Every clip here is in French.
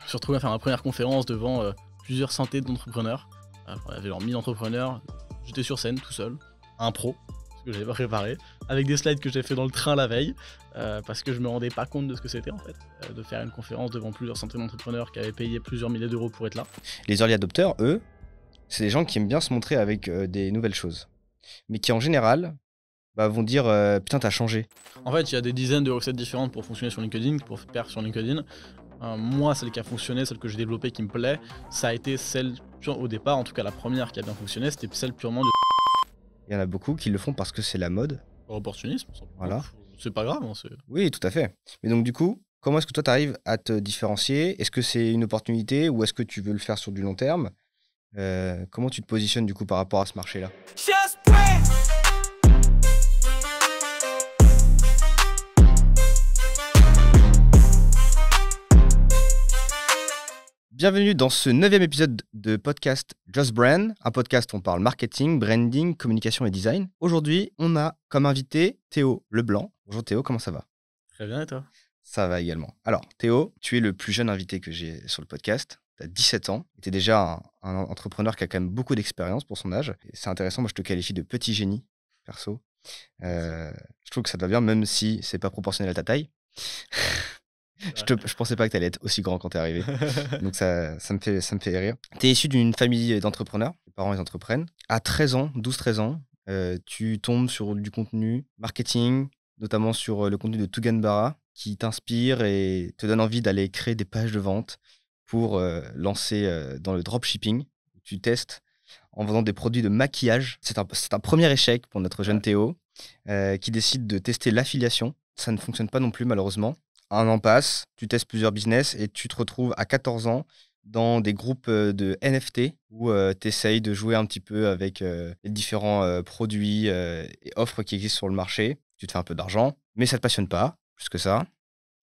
me suis retrouvé à faire ma première conférence devant plusieurs centaines d'entrepreneurs. Il y avait genre 1000 entrepreneurs. J'étais sur scène tout seul, impro, ce que j'avais pas préparé, avec des slides que j'ai fait dans le train la veille, parce que je me rendais pas compte de ce que c'était en fait, de faire une conférence devant plusieurs centaines d'entrepreneurs qui avaient payé plusieurs milliers d'euros pour être là. Les early adopters, eux, c'est des gens qui aiment bien se montrer avec des nouvelles choses, mais qui en général vont dire putain, t'as changé. En fait, il y a des dizaines de recettes différentes pour fonctionner sur LinkedIn, pour faire sur LinkedIn. Moi, celle qui a fonctionné, celle que j'ai développée qui me plaît, ça a été celle, au départ, en tout cas la première qui a bien fonctionné, c'était celle purement de Il y en a beaucoup qui le font parce que c'est la mode. opportunisme. Voilà. C'est pas grave. Oui, tout à fait. Mais donc du coup, comment est-ce que toi tu arrives à te différencier? Est-ce que c'est une opportunité ou est-ce que tu veux le faire sur du long terme? Comment tu te positionnes du coup par rapport à ce marché-là? Bienvenue dans ce 9e épisode de podcast Just Brand, un podcast où on parle marketing, branding, communication et design. Aujourd'hui, on a comme invité Théo Leblanc. Bonjour Théo, comment ça va? Très bien, et toi? Ça va également. Alors Théo, tu es le plus jeune invité que j'ai sur le podcast. Tu as 17 ans. Tu es déjà un entrepreneur qui a quand même beaucoup d'expérience pour son âge. Et c'est intéressant, moi je te qualifie de petit génie, perso. Je trouve que ça te va bien, même si c'est pas proportionnel à ta taille. Je pensais pas que tu allais être aussi grand quand tu es arrivé. Donc ça me fait rire. Tu es issu d'une famille d'entrepreneurs. Tes parents, ils entreprennent. À 13 ans, 12-13 ans, tu tombes sur du contenu marketing, notamment sur le contenu de Tuganbara, qui t'inspire et te donne envie d'aller créer des pages de vente pour lancer dans le dropshipping. Tu testes en vendant des produits de maquillage. C'est un premier échec pour notre jeune Théo, qui décide de tester l'affiliation. Ça ne fonctionne pas non plus, malheureusement. Un an passe, tu testes plusieurs business et tu te retrouves à 14 ans dans des groupes de NFT où tu essayes de jouer un petit peu avec les différents produits et offres qui existent sur le marché. Tu te fais un peu d'argent, mais ça ne te passionne pas plus que ça.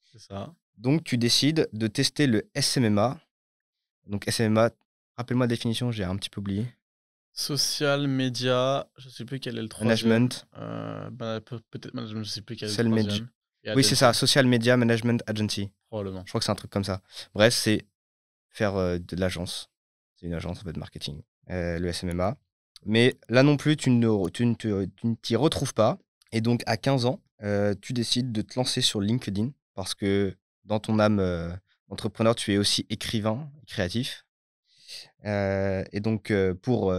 C'est ça. Donc, tu décides de tester le SMMA. Donc, SMMA, rappelle-moi la définition, j'ai un petit peu oublié. Social Media, je sais plus quel est le troisième. Management. Peut-être management, je sais plus quel est Social le Media. troisième. Oui, c'est ça, Social Media Management Agency. Probablement. Je crois que c'est un truc comme ça. Bref, c'est faire de l'agence. C'est une agence en fait, de marketing, le SMMA. Mais là non plus, tu ne t'y retrouves pas. Et donc, à 15 ans, tu décides de te lancer sur LinkedIn parce que dans ton âme d'entrepreneur, tu es aussi écrivain, créatif. Et donc, pour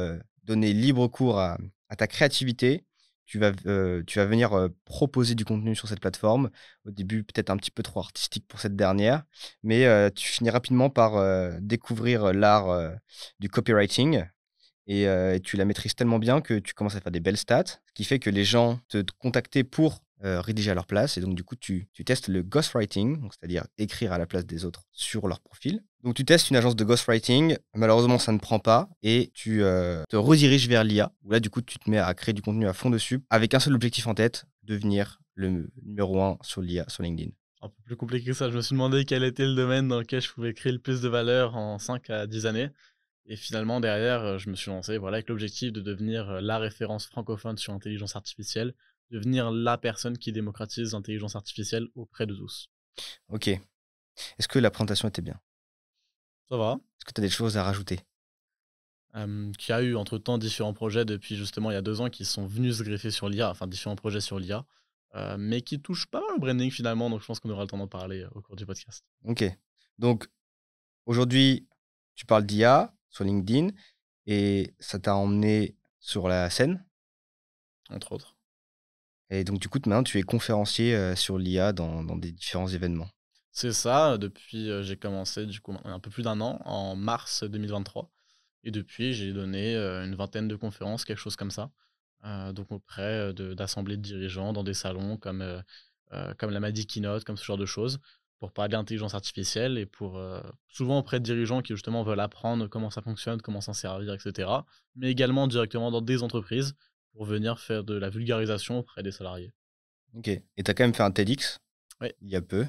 donner libre cours à ta créativité, tu vas venir proposer du contenu sur cette plateforme. Au début, peut-être un petit peu trop artistique pour cette dernière, mais tu finis rapidement par découvrir l'art du copywriting. Et tu la maîtrises tellement bien que tu commences à faire des belles stats, ce qui fait que les gens te contactent pour rédiger à leur place. Et donc, du coup, tu testes le ghostwriting, donc c'est-à-dire écrire à la place des autres sur leur profil. Donc, tu testes une agence de ghostwriting. Malheureusement, ça ne prend pas. Et tu te rediriges vers l'IA, où là, du coup, tu te mets à créer du contenu à fond dessus, avec un seul objectif en tête, devenir le numéro 1 sur l'IA sur LinkedIn. Un peu plus compliqué que ça. Je me suis demandé quel était le domaine dans lequel je pouvais créer le plus de valeur en 5 à 10 années. Et finalement, derrière, je me suis lancé avec l'objectif de devenir la référence francophone sur l'intelligence artificielle, devenir la personne qui démocratise l'intelligence artificielle auprès de tous. Ok. Est-ce que la présentation était bien? Ça va. Est-ce que tu as des choses à rajouter? Qu'il y a eu entre-temps différents projets depuis justement il y a 2 ans qui sont venus se greffer sur l'IA, enfin différents projets sur l'IA, mais qui touchent pas mal au branding finalement, donc je pense qu'on aura le temps d'en parler au cours du podcast. Ok. Donc, aujourd'hui, tu parles d'IA sur LinkedIn et ça t'a emmené sur la scène. Entre autres. Et donc, du coup, maintenant, tu es conférencier sur l'IA dans des différents événements. C'est ça, depuis j'ai commencé du coup un peu plus d'1 an, en mars 2023. Et depuis, j'ai donné une vingtaine de conférences, quelque chose comme ça. Donc auprès d'assemblées de dirigeants dans des salons comme la Madi Keynote, comme ce genre de choses, pour parler d'intelligence artificielle et pour souvent auprès de dirigeants qui justement veulent apprendre comment ça fonctionne, comment s'en servir, etc. Mais également directement dans des entreprises pour venir faire de la vulgarisation auprès des salariés. Ok. Et tu as quand même fait un TEDx Oui. il y a peu.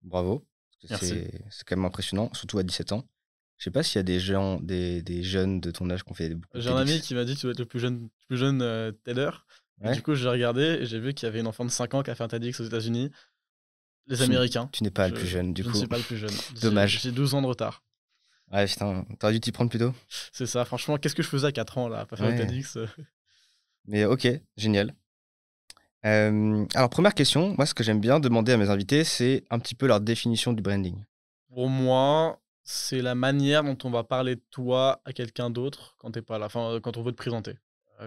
Bravo. Parce que Merci. c'est quand même impressionnant, surtout à 17 ans. Je sais pas s'il y a des gens, des jeunes de ton âge qui ont fait beaucoup de J'ai un ami TEDx. qui m'a dit que tu dois être le plus jeune TEDer. Et Ouais. du coup, j'ai regardé et j'ai vu qu'il y avait une enfant de 5 ans qui a fait un TEDx aux États-Unis. Les Américains. Tu n'es pas le plus jeune, du Je ne coup. suis pas le plus jeune. Dommage. J'ai 12 ans de retard. Ouais, putain, t'aurais dû t'y prendre plus tôt. C'est ça, franchement, qu'est-ce que je faisais à 4 ans là, pas faire Ouais. TEDx. Mais ok, génial. Alors, première question, moi, ce que j'aime bien demander à mes invités, c'est un petit peu leur définition du branding. Pour moi, c'est la manière dont on va parler de toi à quelqu'un d'autre quand t'es pas là, enfin, quand on veut te présenter.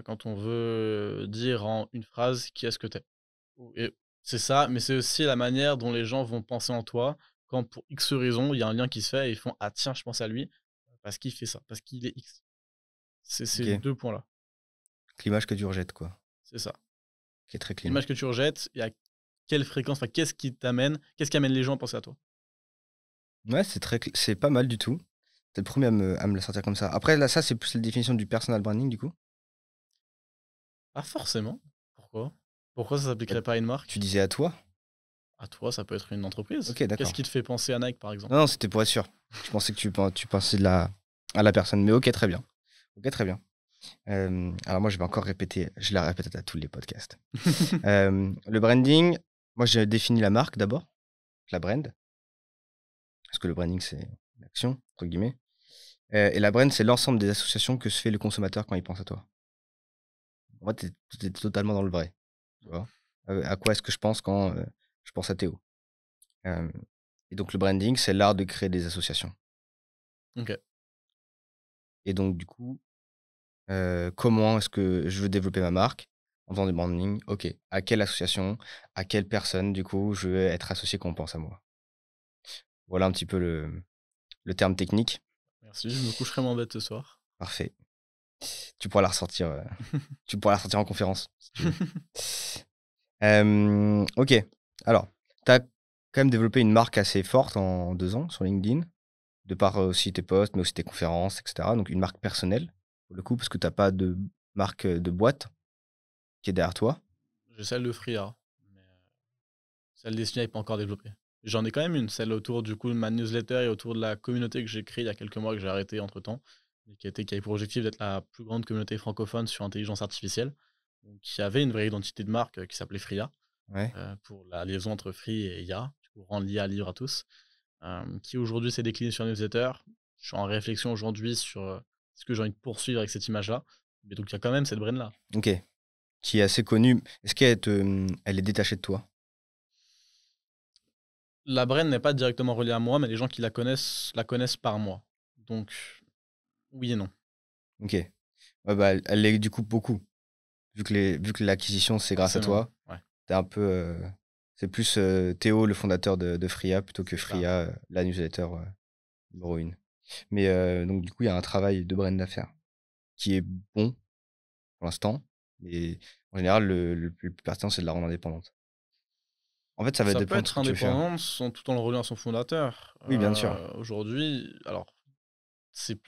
Quand on veut dire en une phrase qui est-ce que t'es. Et c'est ça, mais c'est aussi la manière dont les gens vont penser en toi quand pour X raison, il y a un lien qui se fait et ils font: «Ah tiens, je pense à lui parce qu'il fait ça, parce qu'il est X». C'est ces Ok, 2 points-là, l'image que tu rejettes, quoi. c'est ça. Qui est très clean. L'image que tu rejettes et à quelle fréquence, enfin, qu'est-ce qui amène les gens à penser à toi? Ouais, c'est pas mal du tout. T'es le premier à me le sortir comme ça. Après, là, ça, c'est plus la définition du personal branding, du coup. Pas forcément. Pourquoi? Pourquoi ça Bah, s'appliquerait pas à une marque? tu disais à toi. À toi, ça peut être une entreprise. Ok, Qu'est-ce d'accord. qui te fait penser à Nike, par exemple? Non, non, c'était pour être sûr. Je pensais que tu pensais à la personne. Mais ok, très bien. Ok, très bien. Alors moi, je vais encore répéter, je la répète à tous les podcasts. Le branding, moi, j'ai défini la marque d'abord, la brand. Parce que le branding, c'est l'action, entre guillemets. Et la brand, c'est l'ensemble des associations que se fait le consommateur quand il pense à toi. En fait, t'es totalement dans le vrai. Tu vois. À quoi est-ce que je pense quand je pense à Théo. Euh, et donc, le branding, c'est l'art de créer des associations. OK. Et donc, du coup, comment est-ce que je veux développer ma marque en faisant du branding? Ok. À quelle association, à quelle personne, du coup, je veux être associé quand on pense à moi? Voilà un petit peu le terme technique. Merci, je me coucherai moins bête ce soir. Parfait. Tu pourras la ressortir, tu pourras la ressortir en conférence, si tu veux. Ok. Alors, tu as quand même développé une marque assez forte en 2 ans sur LinkedIn, de par aussi tes posts, mais aussi tes conférences, etc. Donc, une marque personnelle, pour le coup, parce que tu n'as pas de marque de boîte qui est derrière toi. J'ai celle de Free.art, mais celle d'Estia n'est pas encore développée. J'en ai quand même une, celle autour du coup de ma newsletter et autour de la communauté que j'ai créée il y a quelques mois que j'ai arrêté entre-temps, et qui avait pour objectif d'être la plus grande communauté francophone sur intelligence artificielle, donc qui avait une vraie identité de marque qui s'appelait Freeart, Ouais. pour la liaison entre Free et IA, du coup rendre l'IA libre à tous, qui aujourd'hui s'est décliné sur newsletter. Je suis en réflexion aujourd'hui sur ce que j'ai envie de poursuivre avec cette image-là, mais donc il y a quand même cette brand-là. Ok. Qui est assez connue. Est-ce elle est détachée de toi? La brand n'est pas directement reliée à moi, mais les gens qui la connaissent par moi. Donc, oui et non, Ok. Ouais, bah, elle l'est du coup beaucoup. Vu que l'acquisition, c'est grâce à forcément. toi. Ouais, T'es un peu, c'est plus Théo, le fondateur de Fria, plutôt que c'est ça. Fria, la newsletter numéro 1. Mais donc, du coup, il y a un travail de brand à faire qui est bon pour l'instant. Mais en général, le plus pertinent, c'est de la rendre indépendante. En fait, ça va Ça peut dépendre de ce être que tu veux faire. indépendant tout en le reliant à son fondateur. Oui, bien sûr. Aujourd'hui, alors,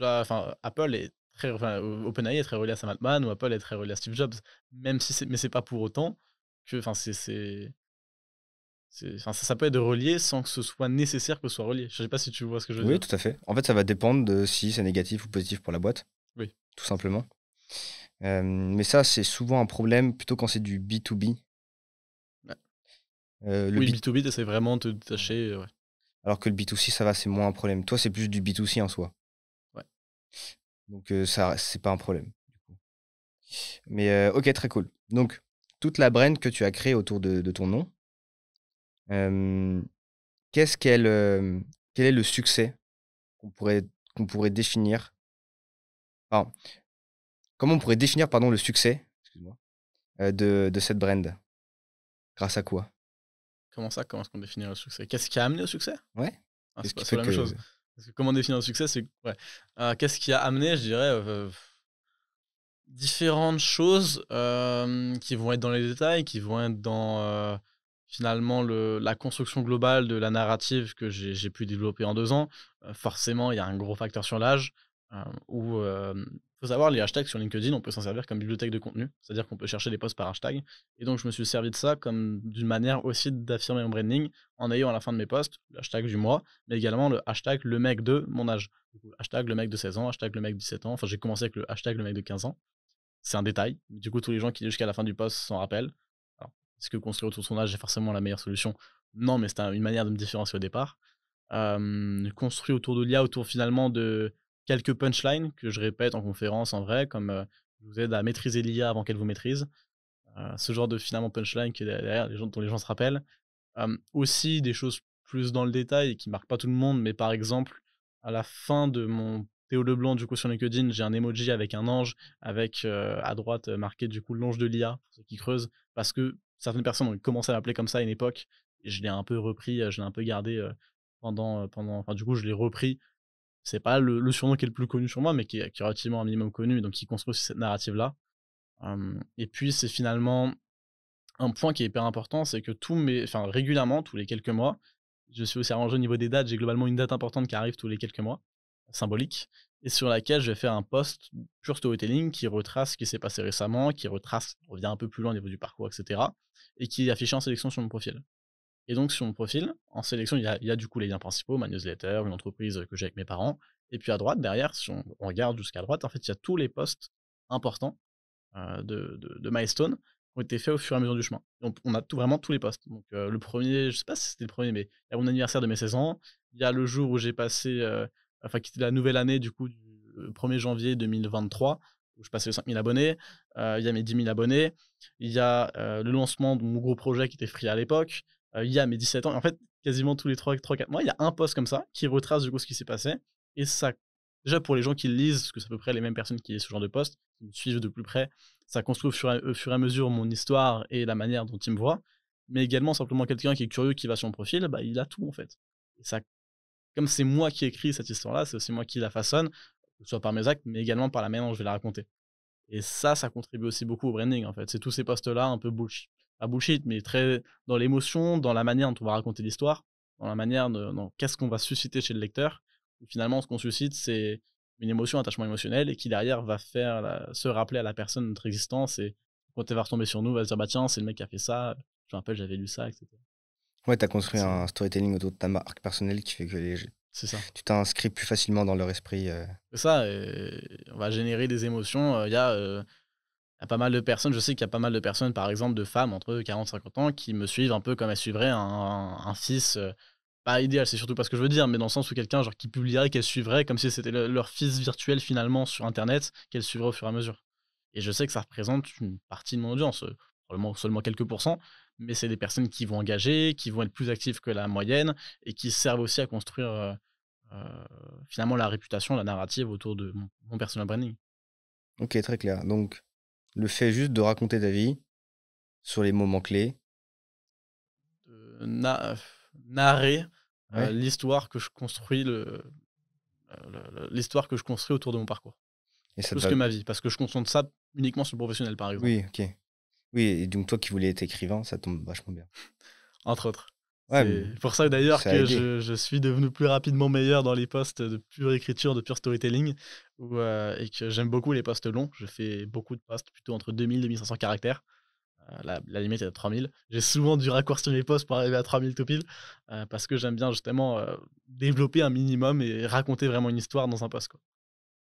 enfin, Apple est très, enfin, OpenAI est très relié à Sam Altman ou Apple est très relié à Steve Jobs. Même si mais c'est pas pour autant que, enfin, enfin, ça peut être relié sans que ce soit nécessaire que ce soit relié. Je sais pas si tu vois ce que je veux Oui, dire. tout à fait. En fait, ça va dépendre de si c'est négatif ou positif pour la boîte, Oui. tout simplement. Mais ça, c'est souvent un problème plutôt quand c'est du B2B. Ouais. Le Oui, B... B2B, tu vraiment de te détacher, ouais. Alors que le B2C, ça va, c'est moins un problème. Toi, c'est plus du B2C en soi. Ouais. Donc, ça, c'est pas un problème. Du coup. Mais ok, très cool. Donc, toute la brand que tu as créée autour de ton nom, euh, qu'est-ce qu'elle, quel est le succès qu'on pourrait définir, enfin, comment on pourrait définir, pardon, le succès, excuse-moi, de cette brand? Grâce à quoi? Comment ça? Comment est-ce qu'on définit le succès? Qu'est-ce qui a amené au succès? Ouais? Ah, Qu'est-ce c'est qui pas c'est fait la même que... chose. Parce que comment définir le succès, c'est ouais. Qu'est-ce qui a amené? Je dirais, différentes choses, qui vont être dans les détails, qui vont être dans, finalement la construction globale de la narrative que j'ai pu développer en 2 ans. Forcément, il y a un gros facteur sur l'âge, où, faut savoir les hashtags sur LinkedIn, on peut s'en servir comme bibliothèque de contenu. C'est-à-dire qu'on peut chercher des posts par hashtag et donc je me suis servi de ça comme d'une manière aussi d'affirmer mon branding en ayant à la fin de mes posts le hashtag du mois, mais également le hashtag le mec de mon âge. Du coup, hashtag le mec de 16 ans, hashtag le mec de 17 ans. Enfin, j'ai commencé avec le hashtag le mec de 15 ans. C'est un détail. Du coup, tous les gens qui jusqu'à la fin du post s'en rappellent. Alors, est-ce que construire autour de son âge est forcément la meilleure solution? Non, mais c'était une manière de me différencier au départ. Construit autour de l'IA, autour finalement de quelques punchlines que je répète en conférence, en vrai, comme, «Je vous aide à maîtriser l'IA avant qu'elle vous maîtrise». Ce genre de finalement punchline qui est derrière les gens dont les gens se rappellent. Aussi des choses plus dans le détail et qui marquent pas tout le monde, mais par exemple, à la fin de mon Théo Leblanc, du coup, sur LinkedIn, j'ai un emoji avec un ange, avec, à droite, marqué du coup l'ange de l'IA, pour ceux qui creusent, parce que certaines personnes ont commencé à m'appeler comme ça à une époque et je l'ai un peu repris, je l'ai un peu gardé, pendant enfin du coup, je l'ai repris. C'est pas le surnom qui est le plus connu sur moi, mais qui est relativement un minimum connu, donc qui construit aussi cette narrative-là. Et puis c'est finalement un point qui est hyper important, c'est que enfin régulièrement, tous les quelques mois, je suis aussi arrangé au niveau des dates. J'ai globalement une date importante qui arrive tous les quelques mois, symbolique, et sur laquelle je vais faire un post pur storytelling qui retrace ce qui s'est passé récemment, qui retrace, on revient un peu plus loin au niveau du parcours, etc. Et qui est affiché en sélection sur mon profil. Et donc sur mon profil, en sélection, il y a du coup les liens principaux, ma newsletter, une entreprise que j'ai avec mes parents. Et puis à droite, derrière, si on regarde jusqu'à droite, en fait, il y a tous les posts importants de milestones ont été faits au fur et à mesure du chemin. Donc on a vraiment tous les postes. Donc le premier, je sais pas si c'était le premier, mais il y a mon anniversaire de mes 16 ans, il y a le jour où j'ai passé, enfin qui était la nouvelle année du coup du 1er janvier 2023, où je passais les 5 000 abonnés, il y a mes 10 000 abonnés, il y a, le lancement de mon gros projet qui était Free à l'époque, il y a mes 17 ans. En fait, quasiment tous les 3-4 mois, il y a un post comme ça qui retrace du coup ce qui s'est passé et ça déjà pour les gens qui le lisent, parce que c'est à peu près les mêmes personnes qui lisent ce genre de post, qui me suivent de plus près, ça construit au fur et à mesure mon histoire et la manière dont il me voit, mais également simplement quelqu'un qui est curieux, qui va sur mon profil, bah, il a tout en fait. Et ça, comme c'est moi qui écris cette histoire-là, c'est aussi moi qui la façonne, que ce soit par mes actes, mais également par la manière dont je vais la raconter. Et ça contribue aussi beaucoup au branding en fait. C'est tous ces posts-là un peu bullshit, pas bullshit, mais très dans l'émotion, dans la manière dont on va raconter l'histoire, dans la manière dans qu'est-ce qu'on va susciter chez le lecteur. Et finalement, ce qu'on suscite, c'est une émotion, un attachement émotionnel, et qui derrière va faire se rappeler à la personne notre existence. Et quand elle va retomber sur nous, elle va se dire bah tiens, c'est le mec qui a fait ça. Je me rappelle, j'avais lu ça, etc. Ouais, tu as construit C'est un storytelling autour de ta marque personnelle qui fait que c'est ça. tu t'inscris plus facilement dans leur esprit. C'est ça. Et on va générer des émotions. Il y a pas mal de personnes, je sais qu'il y a pas mal de personnes, par exemple, de femmes entre 40 et 50 ans qui me suivent un peu comme elles suivraient un fils, pas idéal, c'est surtout pas ce que je veux dire, mais dans le sens où quelqu'un genre qui publierait, qu'elles suivraient comme si c'était leur fils virtuel finalement sur internet, qu'elles suivraient au fur et à mesure. Et je sais que ça représente une partie de mon audience, probablement seulement quelques pourcents, mais c'est des personnes qui vont engager, qui vont être plus actives que la moyenne et qui servent aussi à construire, heu, finalement la réputation, la narrative autour de mon personal branding. Ok, très clair. Donc, le fait juste de raconter ta vie sur les moments clés. De narrer, Ouais. l'histoire que je construis, l'histoire que je construis autour de mon parcours. Et ça te Plus va. que ma vie, parce que je concentre ça uniquement sur le professionnel, par exemple, Oui, ok. Oui, et donc toi qui voulais être écrivain, ça tombe vachement bien. entre autres. Ouais, C'est pour ça d'ailleurs ça a que aidé. je suis devenu plus rapidement meilleur dans les posts de pure écriture, de pure storytelling, et que j'aime beaucoup les posts longs. Je fais beaucoup de posts plutôt entre 2000 et 2500 caractères. La limite est à 3000. J'ai souvent dû raccourcir mes posts pour arriver à 3000 tout pile, parce que j'aime bien justement, développer un minimum et raconter vraiment une histoire dans un post, quoi.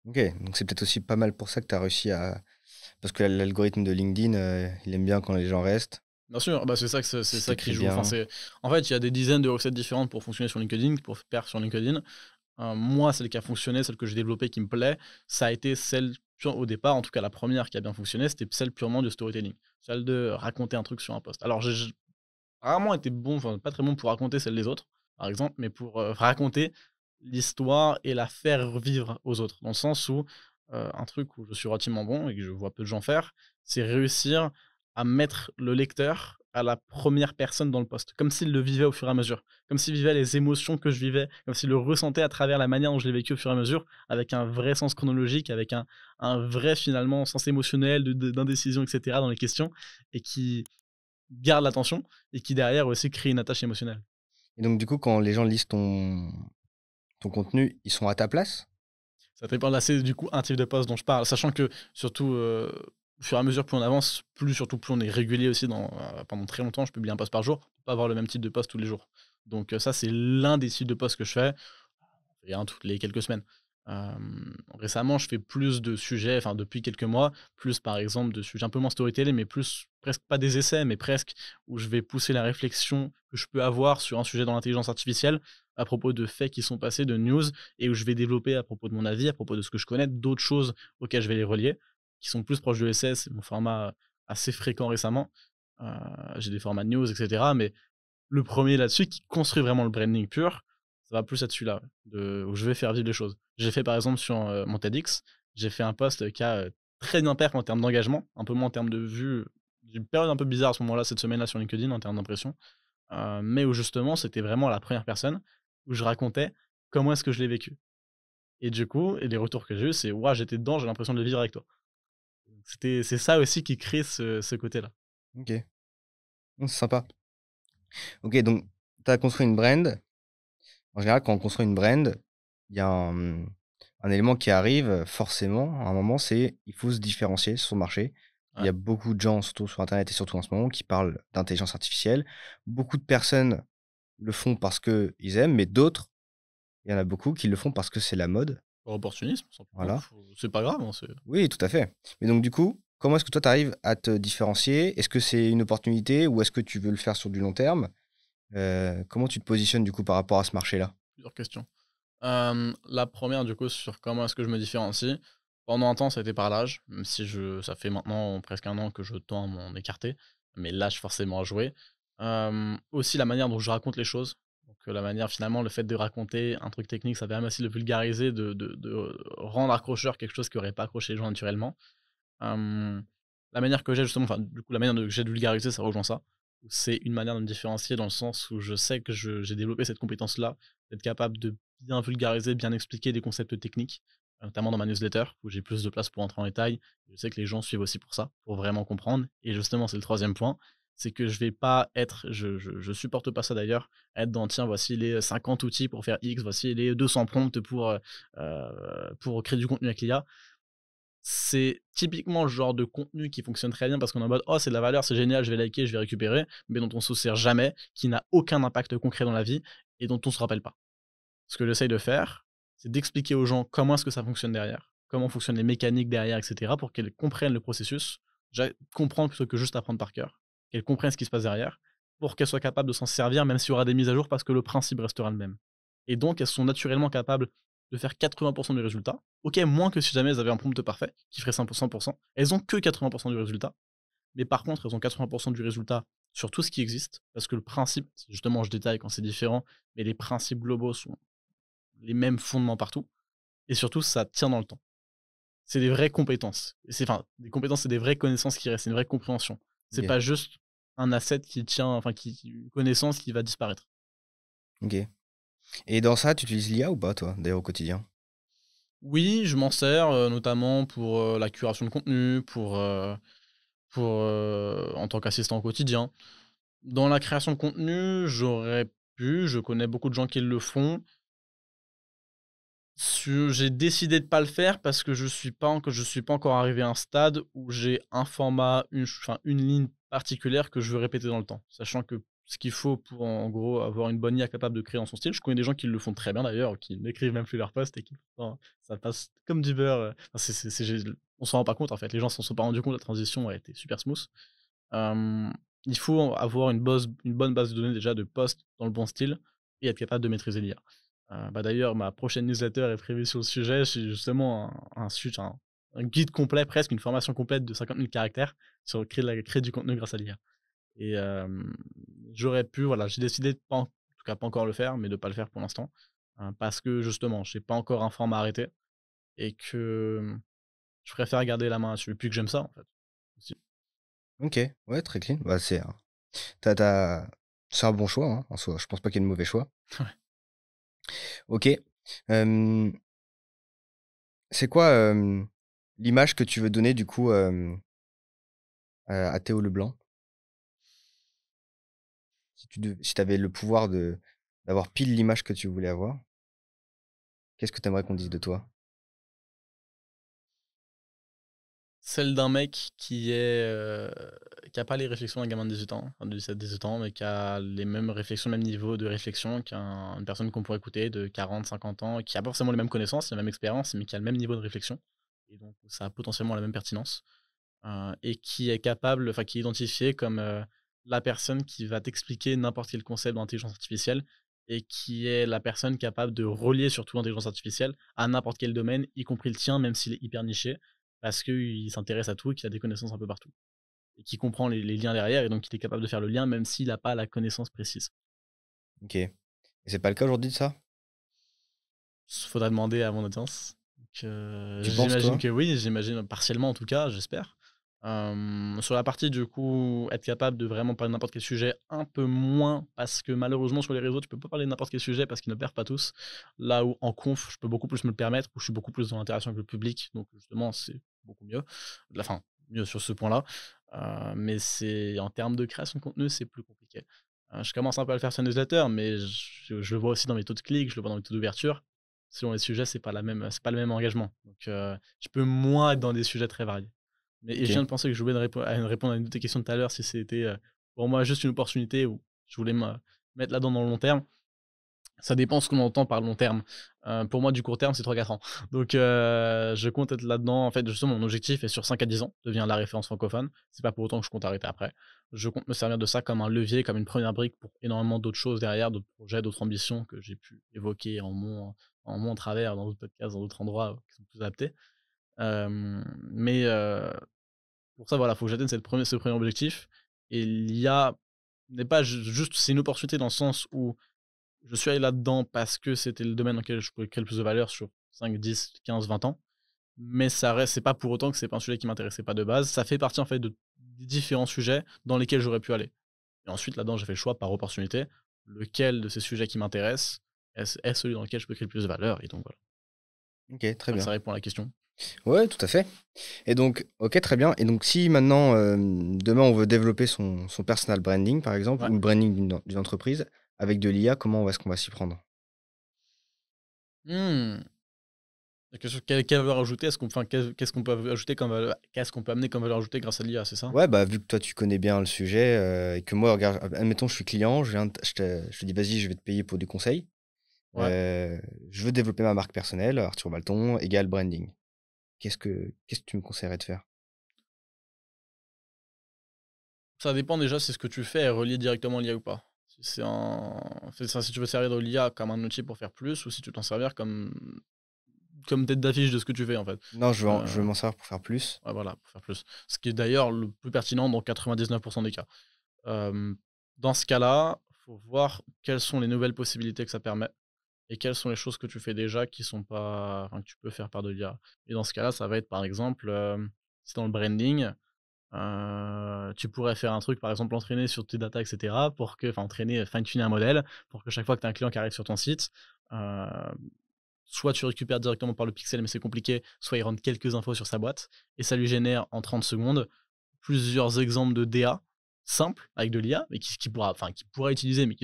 Ok, donc c'est peut-être aussi pas mal pour ça que tu as réussi à. Parce que l'algorithme de LinkedIn, il aime bien quand les gens restent. Bien sûr, bah, c'est Si ça qui t'écris joue. Enfin, bien. en fait, il y a des dizaines de recettes différentes pour fonctionner sur LinkedIn, pour faire sur LinkedIn. Moi, celle qui a fonctionné, celle que j'ai développée qui me plaît, ça a été celle pure au départ, en tout cas la première qui a bien fonctionné, c'était celle purement du storytelling. Celle de raconter un truc sur un post. Alors j'ai rarement été bon, enfin pas très bon pour raconter celle des autres, par exemple, mais pour, raconter l'histoire et la faire vivre aux autres. Dans le sens où, un truc où je suis relativement bon et que je vois peu de gens faire, c'est réussir à mettre le lecteur à la première personne dans le post, comme s'il le vivait au fur et à mesure, comme s'il vivait les émotions que je vivais, comme s'il le ressentait à travers la manière dont je l'ai vécu au fur et à mesure, avec un vrai sens chronologique, avec un vrai finalement sens émotionnel d'indécision et cetera dans les questions et qui garde l'attention et qui derrière aussi crée une attache émotionnelle. Et donc du coup, quand les gens lisent ton contenu, ils sont à ta place? Ça dépend là, c'est du coup un type de poste dont je parle, sachant que surtout, au fur et à mesure, plus on avance, plus on est régulier aussi pendant très longtemps, je publie un post par jour, pour pas avoir le même type de post tous les jours. Donc ça, c'est l'un des types de posts que je fais et un toutes les quelques semaines. Récemment, je fais plus de sujets, enfin depuis quelques mois, plus par exemple de sujets un peu moins storytelling, mais plus presque pas des essais, mais presque, où je vais pousser la réflexion que je peux avoir sur un sujet dans l'intelligence artificielle, à propos de faits qui sont passés, de news, et où je vais développer à propos de mon avis, à propos de ce que je connais, d'autres choses auxquelles je vais les relier, qui sont plus proches de l'essai. C'est mon format assez fréquent récemment. Heu, j'ai des formats de news, et cetera, mais le premier là-dessus qui construit vraiment le branding pur, ça va plus être celui-là, ouais, de où je vais faire vivre les choses. J'ai fait par exemple sur, mon TEDx, j'ai fait un post qui a, très bien perf en termes d'engagement, un peu moins en termes de vues. J'ai une période un peu bizarre à ce moment-là, cette semaine-là sur LinkedIn en termes d'impression, mais où justement c'était vraiment la première personne, où je racontais comment est-ce que je l'ai vécu et du coup et les retours que j'ai eu, c'est: «Waouh, j'étais dedans, j'ai l'impression de le vivre avec toi». C'est ça aussi qui crée ce côté-là. OK. C'est sympa. OK, donc tu as construit une brand. En général, quand on construit une brand, il y a un élément qui arrive, forcément, à un moment, c'est il faut se différencier sur le marché. Il y Ouais. a beaucoup de gens, surtout sur internet et surtout en ce moment, qui parlent d'intelligence artificielle. Beaucoup de personnes le font parce qu'ils aiment, mais d'autres, il y en a beaucoup qui le font parce que c'est la mode. Opportunisme, simplement, Voilà. c'est pas grave, hein, c'est Oui, tout à fait. Mais donc du coup, comment est-ce que toi, tu arrives à te différencier? Est-ce que c'est une opportunité ou est-ce que tu veux le faire sur du long terme? Comment tu te positionnes, du coup, par rapport à ce marché-là? plusieurs questions. La première du coup, sur comment est-ce que je me différencie. Pendant un temps, ça a été par l'âge, même si ça fait maintenant presque un an que je tends à m'en écarter, mais l'âge forcément a joué. Aussi la manière dont je raconte les choses, donc la manière finalement, le fait de raconter un truc technique, ça permet aussi de le vulgariser, de rendre accrocheur quelque chose qui aurait pas accroché les gens naturellement. Hem, la manière que j'ai justement, enfin, du coup, la manière que j'ai de vulgariser, ça rejoint ça. C'est une manière de me différencier dans le sens où je sais que j'ai développé cette compétence-là, d'être capable de bien vulgariser, bien expliquer des concepts techniques, notamment dans ma newsletter où j'ai plus de place pour entrer en détail. Je sais que les gens suivent aussi pour ça, pour vraiment comprendre et justement, c'est le troisième point, c'est que je vais pas être je supporte pas ça d'ailleurs, être dans: «Tiens, voici les 50 outils pour faire X, voici les 200 prompts pour créer du contenu avec l'IA». C'est typiquement le genre de contenu qui fonctionne très bien parce qu'on est en mode: «Oh, c'est de la valeur, c'est génial, je vais liker, je vais récupérer», mais dont on se sert jamais, qui n'a aucun impact concret dans la vie et dont on se rappelle pas. Ce que j'essaye de faire, c'est d'expliquer aux gens comment est-ce que ça fonctionne derrière, comment fonctionnent les mécaniques derrière et cetera pour qu'elles comprennent le processus. Déjà, comprendre plutôt que juste apprendre par cœur. Qu'elles comprennent ce qui se passe derrière, pour qu'elles soient capables de s'en servir même s'il y aura des mises à jour parce que le principe restera le même. Et donc elles sont naturellement capables de faire 80 du résultat. OK, moins que si jamais elles avaient un prompt parfait qui ferait 100. Elles ont que 80 du résultat, mais par contre, elles ont 80 du résultat sur tout ce qui existe parce que le principe, justement, je détaille quand c'est différent, mais les principes globaux sont les mêmes fondements partout et surtout ça tient dans le temps. C'est des vraies compétences. Et c'est enfin, des compétences, c'est des vraies connaissances qui restent, c'est une vraie compréhension. C'est OK, pas juste un asset qui tient, enfin une connaissance qui va disparaître. OK. Et dans ça, tu utilises l'IA ou pas, toi, d'ailleurs, au quotidien? Oui, je m'en sers, notamment pour, la curation de contenu, en tant qu'assistant au quotidien. Dans la création de contenu, je connais beaucoup de gens qui le font. J'ai décidé de pas le faire parce que je suis pas encore arrivé à un stade où j'ai un format, une ligne particulière que je veux répéter dans le temps. Sachant que ce qu'il faut pour, en gros, avoir une bonne IA capable de créer dans son style, je connais des gens qui le font très bien d'ailleurs, qui n'écrivent même plus leurs posts et qui pourtant ça passe comme du beurre, enfin on s'en rend pas compte en fait. Les gens s'en sont pas rendus compte, la transition a été super smooth. Hem, il faut avoir une bonne base de données déjà de posts dans le bon style et être capable de maîtriser l'IA. Bah, d'ailleurs, ma prochaine newsletter est prévue sur le sujet. C'est justement un guide complet, presque une formation complète de 50 000 caractères sur créer du contenu grâce à l'IA et j'aurais pu voilà, j'ai décidé de pas en tout cas pas encore le faire, mais de pas le faire pour l'instant, parce que justement, j'ai pas encore un format arrêté et que, je préfère garder la main dessus et puis que j'aime ça, en fait, aussi. OK, ouais, très clean. Bah, tu as c'est un bon choix, hein, en soi. Je pense pas qu'il y ait de mauvais choix. OK. Hem, c'est quoi, l'image que tu veux donner, du coup, à Théo Leblanc? Si tu avais le pouvoir d'avoir pile l'image que tu voulais avoir, qu'est-ce que tu aimerais qu'on dise de toi? Celle d'un mec qui a pas les réflexions d'un gamin de 18 ans, enfin de 17-18 ans, mais qui a les mêmes réflexions, le même niveau de réflexion qu'une personne qu'on pourrait écouter de 40-50 ans, qui a pas forcément les mêmes connaissances, la même expérience, mais qui a le même niveau de réflexion. Et donc, ça a potentiellement la même pertinence. Et qui est capable, enfin, qui est identifié comme la personne qui va t'expliquer n'importe quel concept d'intelligence artificielle et qui est la personne capable de relier surtout l'intelligence artificielle à n'importe quel domaine, y compris le tien, même s'il est hyper niché, parce qu'il s'intéresse à tout et qu'il a des connaissances un peu partout. Et qui comprend les liens derrière, et donc il est capable de faire le lien même s'il n'a pas la connaissance précise. Ok. Et c'est pas le cas aujourd'hui de ça? Faudra demander à mon audience. Donc, Tu penses, j'imagine toi? que oui, j'imagine partiellement en tout cas, j'espère. Sur la partie du coup, être capable de vraiment parler de n'importe quel sujet, un peu moins, parce que malheureusement sur les réseaux, tu peux pas parler de n'importe quel sujet parce qu'ils ne perdent pas tous. Là où en conf, je peux beaucoup plus me le permettre, où je suis beaucoup plus dans l'interaction avec le public, donc justement, c'est beaucoup mieux. Enfin, mieux sur ce point-là. Mais c'est en termes de création de contenu, c'est plus compliqué. Je commence un peu à le faire sur newsletter, mais je le vois aussi dans mes taux de clics, je le vois dans mes taux d'ouverture. Selon les sujets, c'est pas le même engagement. Donc, je peux moins être dans des sujets très variés. Mais et je Ok. viens de penser que je voulais répondre à une de tes questions de tout à l'heure, si c'était, pour moi juste une opportunité ou je voulais me mettre là-dedans dans le long terme. Ça dépend ce qu'on entend par long terme. Pour moi, du court terme, c'est 3-4 ans. Donc, je compte être là-dedans. En fait, justement, mon objectif est sur 5 à 10 ans, devenir la référence francophone. C'est pas pour autant que je compte arrêter après. Je compte me servir de ça comme un levier, comme une première brique pour énormément d'autres choses derrière, d'autres projets, d'autres ambitions que j'ai pu évoquer en mon travers, dans d'autres podcasts, dans d'autres endroits qui sont plus adaptés. Mais pour ça, voilà, faut que j'atteigne ce premier objectif. Et l'IA n'est pas juste, c'est une opportunité dans le sens où je suis allé là-dedans parce que c'était le domaine dans lequel je pouvais créer le plus de valeur sur 5, 10, 15, 20 ans. Mais ça reste, c'est pas pour autant que c'est pas un sujet qui m'intéressait pas de base. Ça fait partie en fait des différents sujets dans lesquels j'aurais pu aller. Et ensuite, là-dedans, j'ai fait le choix par opportunité. Lequel de ces sujets qui m'intéresse est celui dans lequel je peux créer le plus de valeur. Et donc voilà. Ok, très Ça bien. répond à la question. Ouais, tout à fait. Et donc, ok, très bien. Et donc, si maintenant, demain, on veut développer son personal branding, par exemple, Ouais. ou le branding d'une entreprise, avec de l'IA, comment est-ce qu'on va s'y prendre? Hmm. Quelle valeur ajoutée est-ce qu'on, enfin, qu'est-ce qu'on peut ajouter comme valeur, qu'est-ce qu'on peut amener comme valeur ajoutée grâce à l'IA, c'est ça? Ouais, bah, vu que toi, tu connais bien le sujet, et que moi, regarde, admettons, je suis client, je te dis, vas-y, je vais te payer pour des conseils. Ouais. Euh, je veux développer ma marque personnelle, Arthur Balton, égal branding. Qu'est-ce que tu me conseillerais de faire? Ça dépend déjà si ce que tu fais est relié directement à l'IA ou pas. Si tu veux servir de l'IA comme un outil pour faire plus ou si tu t'en servir comme tête d'affiche de ce que tu fais en fait. Non, je veux Euh, m'en servir pour faire plus. ouais, voilà, pour faire plus. Ce qui est d'ailleurs le plus pertinent dans 99% des cas. Euh, Dans ce cas-là, faut voir quelles sont les nouvelles possibilités que ça permet et quelles sont les choses que tu fais déjà qui sont pas, enfin, que tu peux faire par de l'IA. Et dans ce cas-là, ça va être par exemple, c'est dans le branding. Tu pourrais faire un truc, par exemple, entraîner sur tes datas, et cetera, entraîner, fine-tuner un modèle pour que chaque fois que tu as un client qui arrive sur ton site, heu, soit tu récupères directement par le pixel, mais c'est compliqué, soit il rentre quelques infos sur sa boîte et ça lui génère en 30 secondes plusieurs exemples de DA simples avec de l'IA, mais qu'il pourra utiliser, mais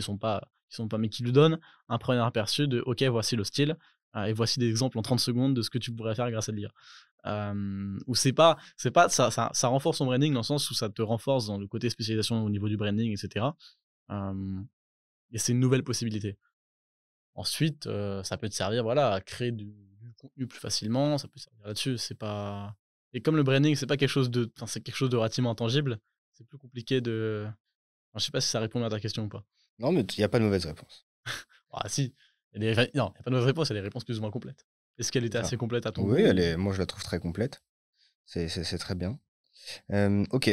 mais qui lui donnent un premier aperçu de OK, voici le style, et voici des exemples en 30 secondes de ce que tu pourrais faire grâce à de l'IA. Où c'est pas ça renforce son branding dans le sens où ça te renforce dans le côté spécialisation au niveau du branding, et cetera. Hem Et c'est une nouvelle possibilité. Ensuite, ça peut te servir, voilà, à créer du contenu plus facilement, ça peut servir là-dessus, c'est pas et comme le branding, c'est quelque chose de relativement intangible, c'est plus compliqué de je sais pas si ça répond à ta question ou pas? Non, mais il n'y a pas de mauvaise réponse. Ah si, il y a des non, il y a pas de mauvaise réponse, il y a des réponses plus ou moins complètes. Est-ce qu'elle C'est était ça. assez complète à ton Oui, goût ou moi, je la trouve très complète. C'est très bien. Ok.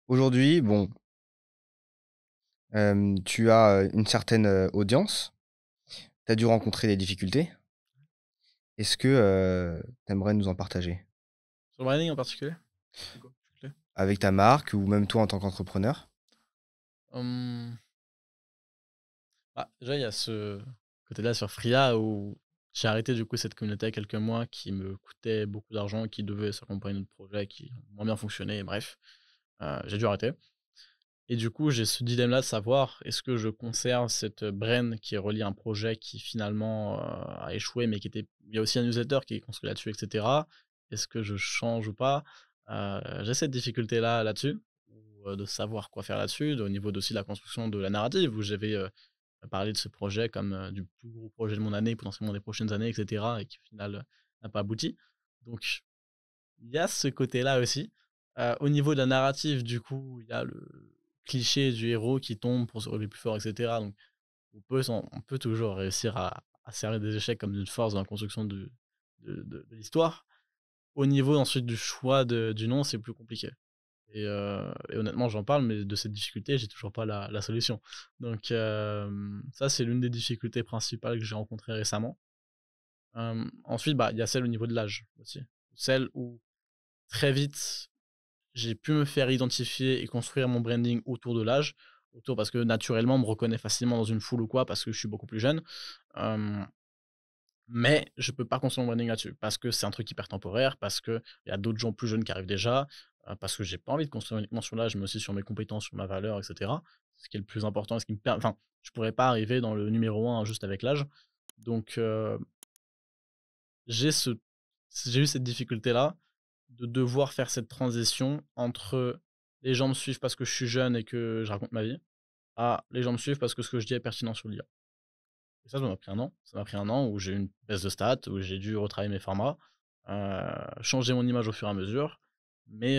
Aujourd'hui, bon, tu as une certaine audience. Tu as dû rencontrer des difficultés. Est-ce que tu aimerais nous en partager? sur le branding en particulier? C'est quoi? Avec ta marque ou même toi en tant qu'entrepreneur? Hem Déjà, il y a ce côté-là sur Free.ia où j'ai arrêté du coup cette communauté il y a quelques mois qui me coûtait beaucoup d'argent, qui devait s'accompagner de projets qui ont moins bien fonctionné, et bref, j'ai dû arrêter. Et du coup, j'ai ce dilemme-là de savoir, est-ce que je conserve cette brain qui est reliée à un projet qui finalement a échoué, mais il y a aussi un newsletter qui est construit là-dessus, etc. Est-ce que je change ou pas? J'ai cette difficulté-là là-dessus, de savoir quoi faire là-dessus, au niveau aussi de la construction de la narrative, où j'avais parlé de ce projet comme du plus gros projet de mon année, potentiellement des prochaines années, etc. Et qui au final n'a pas abouti. Donc, il y a ce côté-là aussi. Au niveau de la narrative, du coup, il y a le cliché du héros qui tombe pour se relever plus fort, et cetera. Donc on peut toujours réussir à servir des échecs comme une force dans la construction de l'histoire. Au niveau ensuite du choix du nom, c'est plus compliqué et honnêtement, j'en parle, mais de cette difficulté, j'ai toujours pas la solution. Donc ça, c'est l'une des difficultés principales que j'ai rencontrées récemment. Ensuite, bah, il y a celle au niveau de l'âge aussi. Celle où très vite j'ai pu me faire identifier et construire mon branding autour de l'âge, autour parce que naturellement, on me reconnaît facilement dans une foule ou quoi, parce que je suis beaucoup plus jeune. Hem, mais je peux pas construire mon branding là-dessus, parce que c'est un truc hyper temporaire, parce qu'il y a d'autres gens plus jeunes qui arrivent déjà, parce que j'ai pas envie de construire uniquement sur l'âge, mais aussi sur mes compétences, sur ma valeur, et cetera. Ce qui est le plus important, ce qui me per enfin, je pourrais pas arriver dans le numéro un juste avec l'âge. Donc j'ai ce j'ai eu cette difficulté-là de devoir faire cette transition entre les gens me suivent parce que je suis jeune et que je raconte ma vie, à les gens me suivent parce que ce que je dis est pertinent sur l'IA. Et ça m'a pris un an. Ça m'a pris un an où j'ai eu une baisse de stats, où j'ai dû retravailler mes formats, changer mon image au fur et à mesure. Mais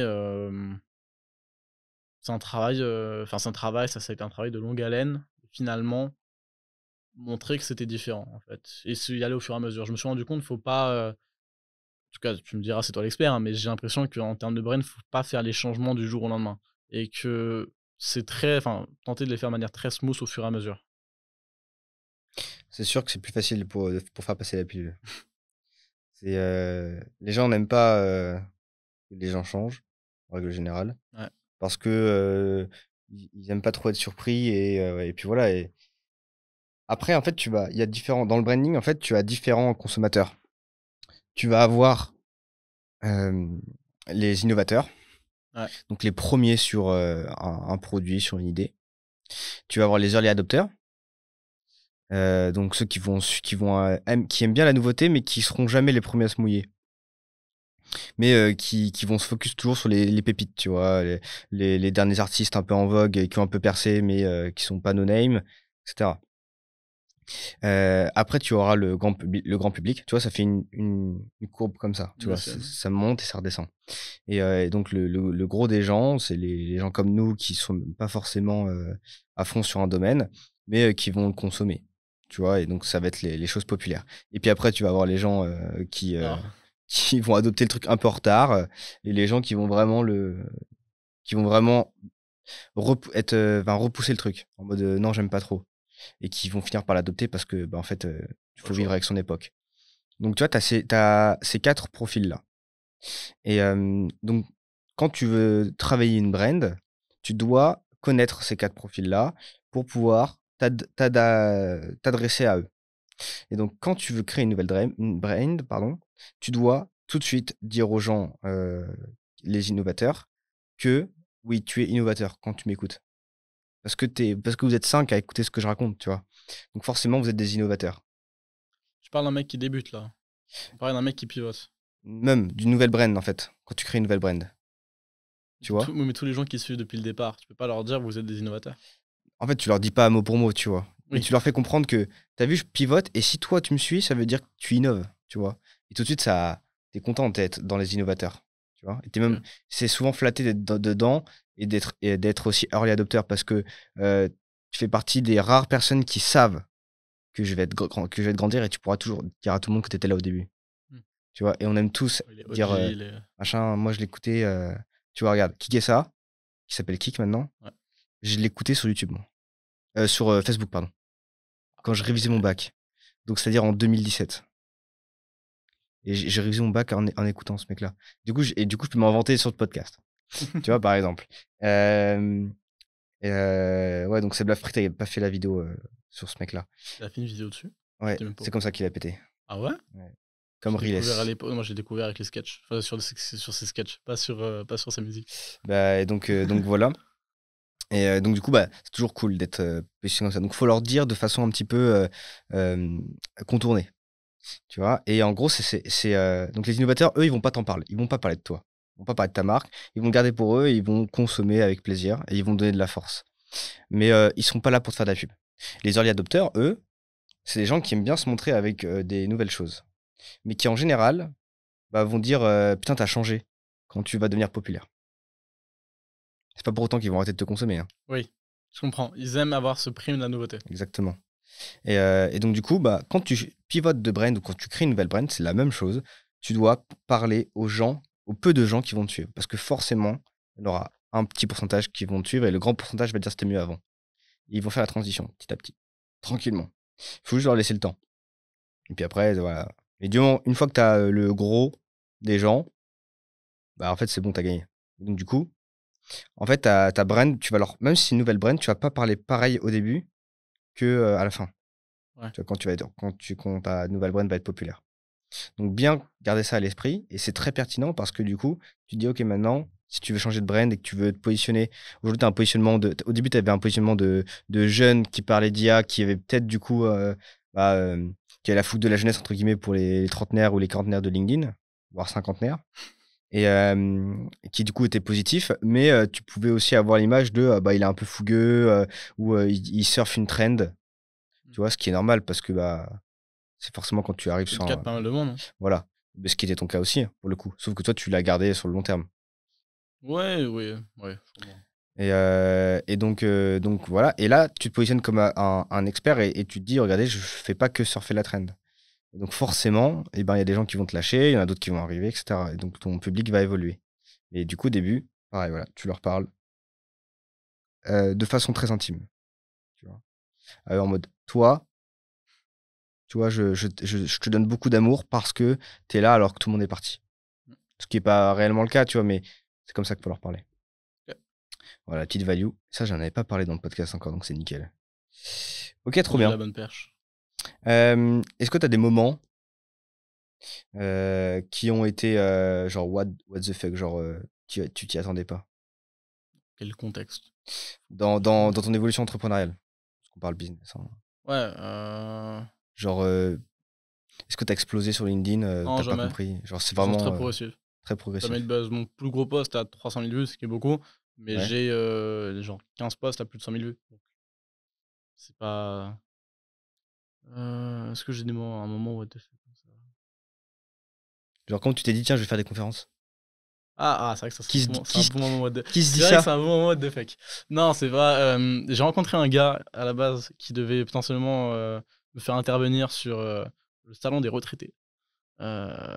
c'est un travail, c'est un travail, ça a été un travail de longue haleine. Finalement, montrer que c'était différent, en fait et c'est y aller au fur et à mesure. Je me suis rendu compte, faut pas, en tout cas, tu me diras, c'est toi l'expert, hein, mais j'ai l'impression qu'en termes de brain, faut pas faire les changements du jour au lendemain et que c'est tenter de les faire de manière très smooth au fur et à mesure. C'est sûr que c'est plus facile pour faire passer la pilule. Les gens n'aiment pas, que les gens changent, en règle générale, Ouais, parce que, ils aiment pas trop être surpris et puis voilà et après en fait, il y a différents dans le branding, en fait, tu as différents consommateurs. Tu vas avoir, hem, les innovateurs, ouais, donc les premiers sur, un produit, sur une idée. Tu vas avoir les early adopters, donc ceux qui aiment bien la nouveauté, mais qui seront jamais les premiers à se mouiller. Mais qui vont se focus toujours sur les pépites, tu vois? Les derniers artistes un peu en vogue et qui ont un peu percé, mais qui sont pas no name, et cetera. Après tu auras le grand public, tu vois? Ça fait une courbe comme ça, tu une vois? échelle. Ça monte et ça redescend et donc le gros des gens, c'est les gens comme nous qui sont pas forcément, à fond sur un domaine, mais qui vont le consommer, tu vois? Et donc ça va être les choses populaires et puis après tu vas avoir les gens, Ah, qui vont adopter le truc un peu en retard, et les gens qui vont vraiment repousser le truc en mode, «Non, j'aime pas trop» et qui vont finir par l'adopter parce que, bah, en fait, il pas le faut vivre choix. avec son époque. Donc tu vois, tu as ces 4 profils-là et donc quand tu veux travailler une brand, tu dois connaître ces 4 profils-là pour pouvoir t'adresser à eux et donc quand tu veux créer une brand, pardon, tu dois tout de suite dire aux gens, les innovateurs, que oui, tu es innovateur quand tu m'écoutes. Parce que vous êtes 5 à écouter ce que je raconte, tu vois? Donc forcément, vous êtes des innovateurs. Je parle d'un mec qui débute là. On parlait d'un mec qui pivote. Même d'une nouvelle brand, en fait, quand tu crées une nouvelle brand, tu vois? Mais tous les gens qui suivent depuis le départ, tu peux pas leur dire: «Vous êtes des innovateurs». En fait, tu leur dis pas mot pour mot, tu vois? Mais Oui, tu leur fais comprendre que: «Tu as vu, je pivote et si toi tu me suis, ça veut dire que tu innoves», tu vois? Et tout de suite, ça tu es content d'être dans les innovateurs, tu vois? Et tu es même OK. c'est souvent flatté d'être dedans et d'être aussi early adopter parce que, heu, tu fais partie des rares personnes qui savent que je vais être grandir et tu pourras toujours dire à tout le monde que tu étais là au début. Mmh. Tu vois? Et on aime tous Il est dire, OG, il est machin, moi je l'écoutais, tu vois, regarde, Kik qui s'appelle Kik maintenant, ouais. je l'écoutais sur YouTube moi. Sur, Facebook pardon, Ah quand je révisais mon ouais. bac. Donc c'est-à-dire en 2017 et j'ai révisé mon bac en écoutant ce mec-là. Du coup, je peux m'en vanter sur le podcast. Tu vois, par exemple? Hem ouais, donc Seb Lafrite il a pas fait la vidéo, sur ce mec-là. Il a fait une vidéo dessus? Ouais, J'étais même pas au c'est comme ça courant. qu'il a pété. Ah ouais? Ouais, comme J'ai découvert à Riles. l'époque moi j'ai découvert avec les sketchs, sur ses sketchs, pas sur sa musique. Bah et donc voilà. Et donc, du coup, bah, c'est toujours cool d'être positionné comme ça. Donc, il faut leur dire de façon un petit peu contournée. Tu vois? Et en gros, donc les innovateurs, eux, ils vont pas t'en parler. Ils vont pas parler de toi. Ils vont pas parler de ta marque. Ils vont le garder pour eux et ils vont consommer avec plaisir et ils vont donner de la force. Mais ils seront pas là pour te faire de la pub. Les early adopters, eux, c'est des gens qui aiment bien se montrer avec des nouvelles choses. Mais qui, en général, bah, vont dire putain, t'as changé quand tu vas devenir populaire. C'est pas pour autant qu'ils vont arrêter de te consommer, hein. Oui, je comprends. Ils aiment avoir ce prime de la nouveauté. Exactement. Et donc, du coup, bah, quand tu pivotes de brand ou quand tu crées une nouvelle brand, c'est la même chose. Tu dois parler aux gens, aux peu de gens qui vont te suivre. Parce que forcément, il y en aura un petit pourcentage qui vont te suivre et le grand pourcentage va dire c'était mieux avant. Ils vont faire la transition petit à petit, tranquillement. Il faut juste leur laisser le temps. Et puis après, voilà. Et du moment, une fois que tu as le gros des gens, bah, en fait, c'est bon, tu as gagné. Et donc, du coup, en fait, ta brand, tu vas leur, même si c'est une nouvelle brand, tu vas pas parler pareil au début que à la fin. Ouais. Tu vois, quand ta nouvelle brand va être populaire. Donc, bien garder ça à l'esprit. Et c'est très pertinent parce que du coup, tu te dis, OK, maintenant, si tu veux changer de brand et que tu veux te positionner, aujourd'hui, tu as un positionnement au début, tu avais un positionnement de jeunes qui parlaient d'IA, qui avait peut-être du coup, bah, qui avait la fougue de la jeunesse, entre guillemets, pour les trentenaires ou les quarantenaires de LinkedIn, voire cinquantenaires. Et qui du coup était positif, mais tu pouvais aussi avoir l'image de bah, il est un peu fougueux ou il surfe une trend, tu vois, ce qui est normal parce que bah, c'est forcément quand tu arrives C'est le sur cas un. de pas mal de monde, hein. Voilà. Mais ce qui était ton cas aussi, hein, pour le coup. Sauf que toi, tu l'as gardé sur le long terme. Ouais, oui, ouais, je comprends. Et donc voilà. Et là, tu te positionnes comme un expert et tu te dis, regardez, je fais pas que surfer la trend. Et donc forcément, eh ben, il y a des gens qui vont te lâcher, il y en a d'autres qui vont arriver, etc. Et donc ton public va évoluer. Et du coup, au début, pareil, voilà, tu leur parles de façon très intime. Tu vois. En mode, toi, tu vois, je te donne beaucoup d'amour parce que tu es là alors que tout le monde est parti. Mmh. Ce qui n'est pas réellement le cas, tu vois, mais c'est comme ça qu'il faut leur parler. OK. Voilà, petite value. Ça, j'en avais pas parlé dans le podcast encore, donc c'est nickel. Ok, trop Tendu bien. la bonne perche. Est-ce que tu as des moments qui ont été genre what the fuck, genre tu t'y attendais pas Quel contexte? dans ton évolution entrepreneuriale? Parce qu'on parle business, hein. Ouais, Genre, est-ce que tu as explosé sur LinkedIn, non, tu pas jamais. compris? Genre, c'est De façon vraiment très progressive. très Jamais de progressif. buzz. Mon plus gros post a 300 000 vues, ce qui est beaucoup, mais Ouais. j'ai, genre 15 posts à plus de 100 000 vues. Donc c'est pas, est-ce que j'ai des moments un moment what the fuck comme ça? Genre, quand tu t'es dit, tiens, je vais faire des conférences. C'est vrai que ça Qui se, c'est un bon moment what the qui se dit c'est vrai que c'est ça? un bon moment what the fuck. Non, c'est pas, j'ai rencontré un gars à la base qui devait potentiellement, me faire intervenir sur, le salon des retraités. Heu,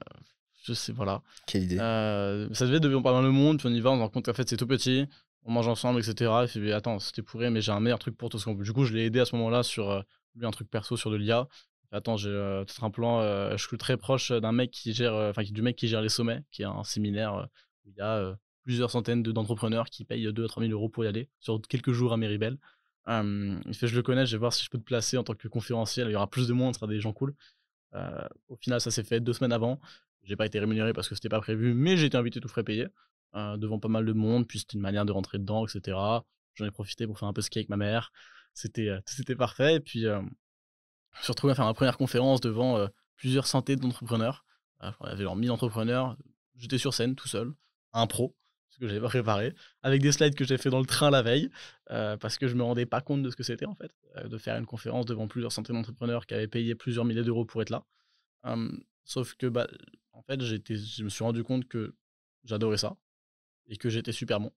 je sais voilà. Quelle idée. Ça devait être dans le monde, puis on y va, on se rend compte qu'en fait c'est tout petit, on mange ensemble et cetera. Il fait: «Mais attends, c'était pourri, mais j'ai un meilleur truc pour toi». Du coup, je l'ai aidé à ce moment-là sur, lui un truc perso sur de l'IA. «Attends, j'ai, peut-être un plan», je suis très proche d'un mec qui gère, du mec qui gère les sommets, qui est un séminaire, où il y a, plusieurs centaines d'entrepreneurs qui payent 2 à 3 000 € pour y aller, sur quelques jours à Méribel. Il fait: «Je le connais, je vais voir si je peux te placer en tant que conférencier, il y aura plus de monde, ce sera des gens cool». Au final, ça s'est fait 2 semaines avant. J'ai pas été rémunéré parce que c'était pas prévu, mais j'ai été invité tout frais payé, devant pas mal de monde, puis c'était une manière de rentrer dedans et cetera. J'en ai profité pour faire un peu ski avec ma mère. C'était parfait et puis, je me suis retrouvé à faire ma première conférence devant, plusieurs centaines d'entrepreneurs. Il y avait genre 1 000 entrepreneurs. J'étais sur scène tout seul, impro, parce que j'avais pas préparé, avec des slides que j'ai fait dans le train la veille, parce que je me rendais pas compte de ce que c'était en fait, de faire une conférence devant plusieurs centaines d'entrepreneurs qui avaient payé plusieurs milliers d'euros pour être là. Sauf que, bah, en fait, je me suis rendu compte que j'adorais ça et que j'étais super bon.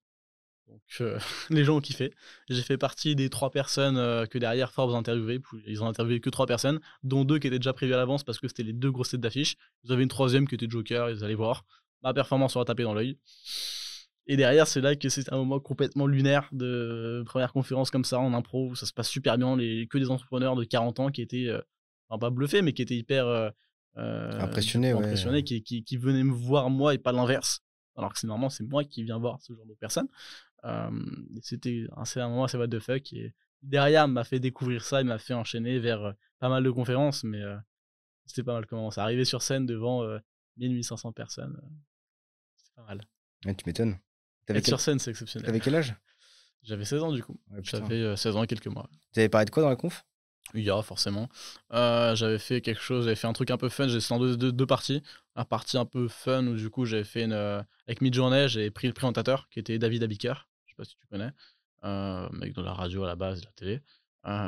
Donc les gens ont kiffé. J'ai fait partie des 3 personnes, que derrière Forbes a interviewées. Ils ont interviewé que 3 personnes, dont 2 qui étaient déjà prévues à l'avance parce que c'était les 2 grosses têtes d'affiche. Ils avaient une troisième qui était Joker, ils allaient voir. Ma performance leur a tapé dans l'œil et derrière, c'est là que c'est un moment complètement lunaire de première conférence comme ça en impro où ça se passe super bien. Que des entrepreneurs de 40 ans qui étaient, enfin pas bluffés, mais qui étaient hyper, du Impressionné, coup ouais. impressionnés, qui venaient me voir moi et pas l'inverse. Alors que normalement, c'est moi qui viens voir ce genre de personnes. C'est un moment assez what the fuck et derrière, m'a fait découvrir ça, il m'a fait enchaîner vers, pas mal de conférences, mais c'était pas mal comment c'est arrivé sur scène devant, 1 500 personnes, c'était pas mal. Ouais, tu m'étonnes. T'avais Être quel... sur scène, c'est exceptionnel. T'avais quel âge? J'avais 16 ans du coup. Ouais, putain. J'avais 16 ans et quelques mois. Tu avais parlé de quoi dans la conf? IA forcément. J'avais fait quelque chose, j'avais fait un truc un peu fun, j'ai fait en 2 parties. La partie un peu fun où du coup j'avais fait avec Midjourney, j'avais pris le présentateur qui était David Abiker, je sais pas si tu connais, mec de la radio à la base, de la télé,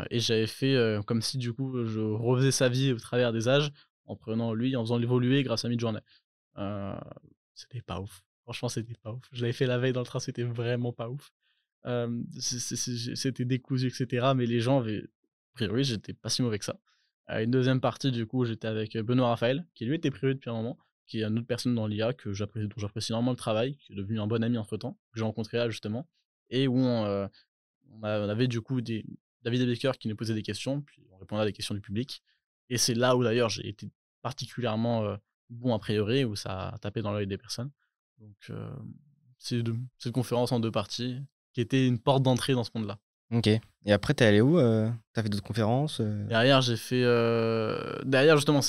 et j'avais fait, comme si du coup je refaisais sa vie au travers des âges, en prenant lui, en faisant l'évoluer grâce à Midjourney. Heu, C'était pas ouf. Franchement, c'était pas ouf. Je l'avais fait la veille dans le train, c'était vraiment pas ouf. C'était décousu et cetera, mais les gens avaient a priori, j'étais pas si mauvais que ça. Une deuxième partie, du coup, j'étais avec, Benoît Raphaël, qui lui était privé depuis un moment, qui est une autre personne dans l'IA dont j'apprécie énormément le travail, qui est devenu un bon ami entre-temps, que j'ai rencontré là, justement, et où on avait du coup des David Baker qui nous posait des questions, puis on répondait à des questions du public, et c'est là où d'ailleurs j'ai été particulièrement, bon a priori, où ça a tapé dans l'œil des personnes. Donc cette conférence en 2 parties, qui était une porte d'entrée dans ce monde-là. OK. Et après, t'es allé où? Tu fait d'autres conférences? Derrière, j'ai fait, derrière justement,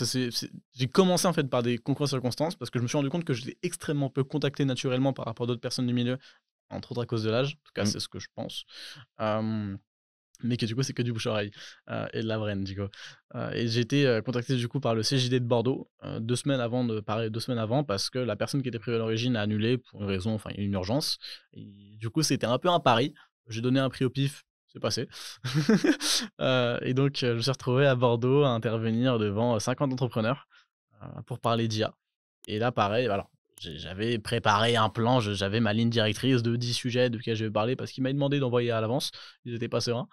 j'ai commencé en fait par des concours de circonstances parce que je me suis rendu compte que j'étais extrêmement peu contacté naturellement par rapport à d'autres personnes du milieu, entre autres à cause de l'âge. En tout cas, Mmh. c'est ce que je pense. Hem Mais que du coup, c'est que du bouche-oreille, et de la vraine, du coup. Et j'ai été, contacté du coup par le CJD de Bordeaux, 2 semaines avant de pareil, 2 semaines avant parce que la personne qui était prévue à l'origine a annulé pour une raison, enfin, une urgence, et du coup, c'était un peu un pari. J'ai donné un prix au pif, c'est passé. Et donc, je me suis retrouvé à Bordeaux à intervenir devant, 50 entrepreneurs, pour parler d'IA. Et là, pareil, alors, j'avais préparé un plan, j'avais ma ligne directrice de 10 sujets de lesquels je vais parler parce qu'il m'avait demandé d'envoyer à l'avance. Ils étaient pas sereins,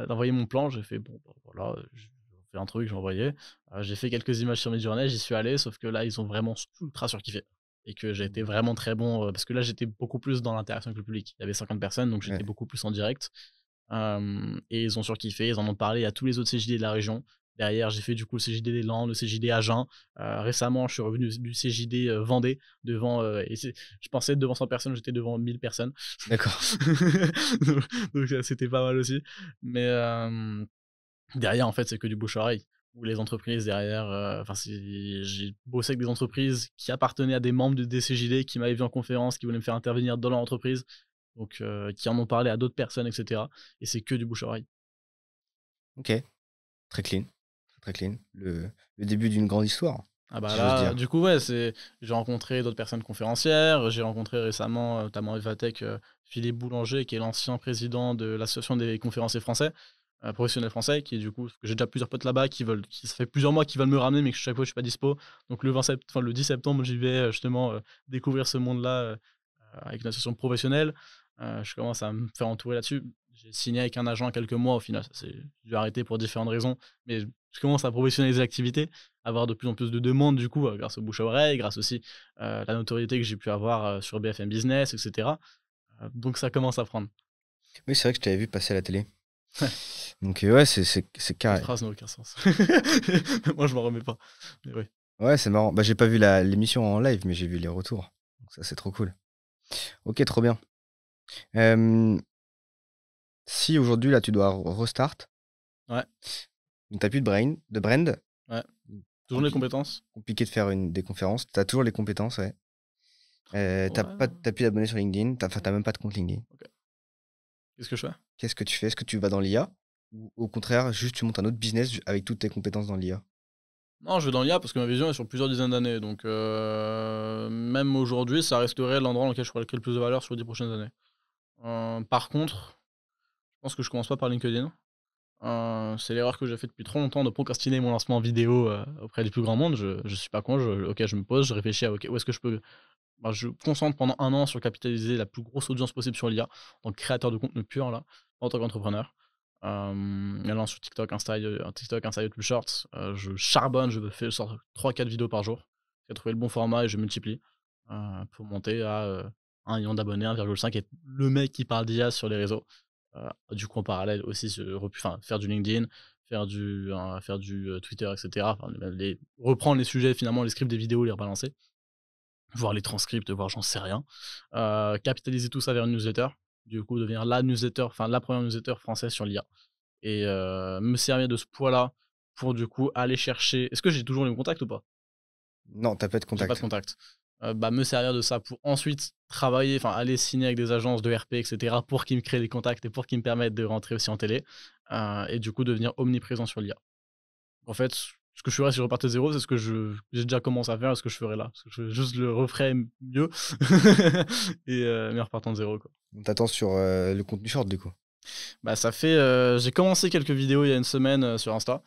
d'envoyer mon plan. J'ai fait: «Bon, bah, voilà, je fais un truc, j'ai envoyé». J'ai fait quelques images sur Midjourney, j'y suis allé, sauf que là, ils ont vraiment ultra surkiffé et que j'ai été vraiment très bon, parce que là, j'étais beaucoup plus dans l'interaction avec le public. Il y avait 50 personnes, donc Ouais. j'étais beaucoup plus en direct. Et ils ont surkiffé, ils en ont parlé à tous les autres CJD de la région. Derrière, j'ai fait du coup le CJD des Landes, le CJD Agen. Récemment, je suis revenu du CJD Vendée devant, je pensais être devant 100 personnes, j'étais devant 1000 personnes. D'accord. donc c'était pas mal aussi. Mais derrière, en fait, c'est que du bouche-oreille. Où les entreprises derrière, enfin, j'ai bossé avec des entreprises qui appartenaient à des membres des CJD qui m'avaient vu en conférence, qui voulaient me faire intervenir dans leur entreprise, donc qui en ont parlé à d'autres personnes, et cetera, et c'est que du bouche-oreille. OK. Très clean, très, très clean. Le début d'une grande histoire, Ah bah si j'ose là, dire. du coup, ouais, j'ai rencontré d'autres personnes conférencières. J'ai rencontré récemment, notamment Evatech, Philippe Boulanger, qui est l'ancien président de l'association des conférenciers français, professionnels français, qui est du coup, parce que j'ai déjà plusieurs potes là-bas ça fait plusieurs mois qu'ils veulent me ramener, mais que chaque fois je suis pas dispo. Donc le 10 septembre, j'y vais justement découvrir ce monde-là, avec une association professionnelle. Je commence à me faire entourer là-dessus. J'ai signé avec un agent il y a quelques mois, au final, j'ai dû arrêter pour différentes raisons, mais je commence à professionnaliser l'activité, avoir de plus en plus de demandes du coup, grâce au bouche à oreille, grâce aussi, la notoriété que j'ai pu avoir, sur BFM Business, et cetera. Donc ça commence à prendre. Oui, c'est vrai que je t'avais vu passer à la télé. Ouais, Donc ouais, c'est cette carré. phrase n'a aucun sens. Moi, je m'en remets pas, mais oui. Ouais, c'est marrant. Bah, j'ai pas vu l'émission en live, mais j'ai vu les retours. Donc ça, c'est trop cool. OK, trop bien. Hem, Si aujourd'hui, là, tu dois restart, Ouais, donc tu plus de brand, ouais, toujours les compli compétences. compliqué de faire des conférences. Tu as toujours les compétences, ouais. Ouais, Tu plus d'abonnés sur LinkedIn, tu même pas de compte LinkedIn. OK. Qu'est-ce que je fais? Qu'est-ce que tu fais? Est-ce que tu vas dans l'IA ou au contraire, juste tu montes un autre business avec toutes tes compétences dans l'IA? Non, je vais dans l'IA parce que ma vision est sur plusieurs dizaines d'années, donc même aujourd'hui, ça resterait l'endroit dans lequel je pourrais créer le plus de valeur sur les 10 prochaines années. Par contre, je pense que je commence pas par LinkedIn. C'est l'erreur que j'ai fait depuis trop longtemps de procrastiner mon lancement en vidéo, auprès du plus grand monde. Je suis pas con, OK, je me pose, je réfléchis à OK, où est-ce que je peux, bah, je concentre pendant un an sur capitaliser la plus grosse audience possible sur l'IA, donc créateur de contenu pur là, en tant qu'entrepreneur. Allant sur TikTok, Insta, YouTube Shorts, je charbonne, je sors 3-4 vidéos par jour. J'ai trouvé le bon format et je multiplie, pour monter à, 1 000 000 d'abonnés, 1,5, et être le mec qui parle d'IA sur les réseaux. Du coup, en parallèle aussi, faire du LinkedIn, faire du, Twitter, et cetera. Enfin, reprendre les sujets, finalement, les scripts des vidéos, les rebalancer, voir les transcripts, voir j'en sais rien. Capitaliser tout ça vers une newsletter. Du coup, devenir la newsletter, enfin la première newsletter française sur l'IA, et me servir de ce poids-là pour du coup aller chercher. Est-ce que j'ai toujours les contacts ou pas? Non, tu pas de J'ai pas de contact. contact. me servir de ça pour ensuite travailler, enfin aller signer avec des agences de RP, et cetera, pour qu'ils me créent des contacts et pour qu'ils me permettent de rentrer aussi en télé, et du coup devenir omniprésent sur l'IA. En fait, ce que je ferais si je repartais de 0, c'est ce que j'ai déjà commencé à faire et ce que je ferais là. Parce que je juste le referais mieux mais en repartant de 0, quoi. On t'attend sur le contenu short, du coup. Bah, ça fait, j'ai commencé quelques vidéos il y a une semaine, sur Insta.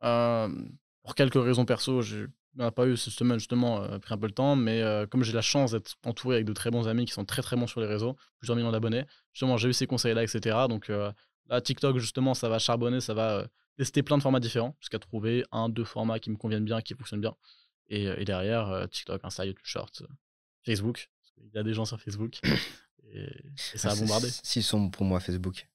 Pour quelques raisons perso, il n'y en a pas eu cette semaine justement, pris un peu le temps, mais comme j'ai la chance d'être entouré avec de très bons amis qui sont très, très bons sur les réseaux, plusieurs millions d'abonnés, justement j'ai eu ces conseils-là et cetera, donc là TikTok justement ça va charbonner, ça va, tester plein de formats différents jusqu'à trouver un, 2 formats qui me conviennent bien, qui fonctionnent bien et derrière, TikTok, Insta, YouTube Shorts, Facebook, parce qu'il y a des gens sur Facebook et Ah, ça a c'est bombardé. si sombre pour moi, Facebook.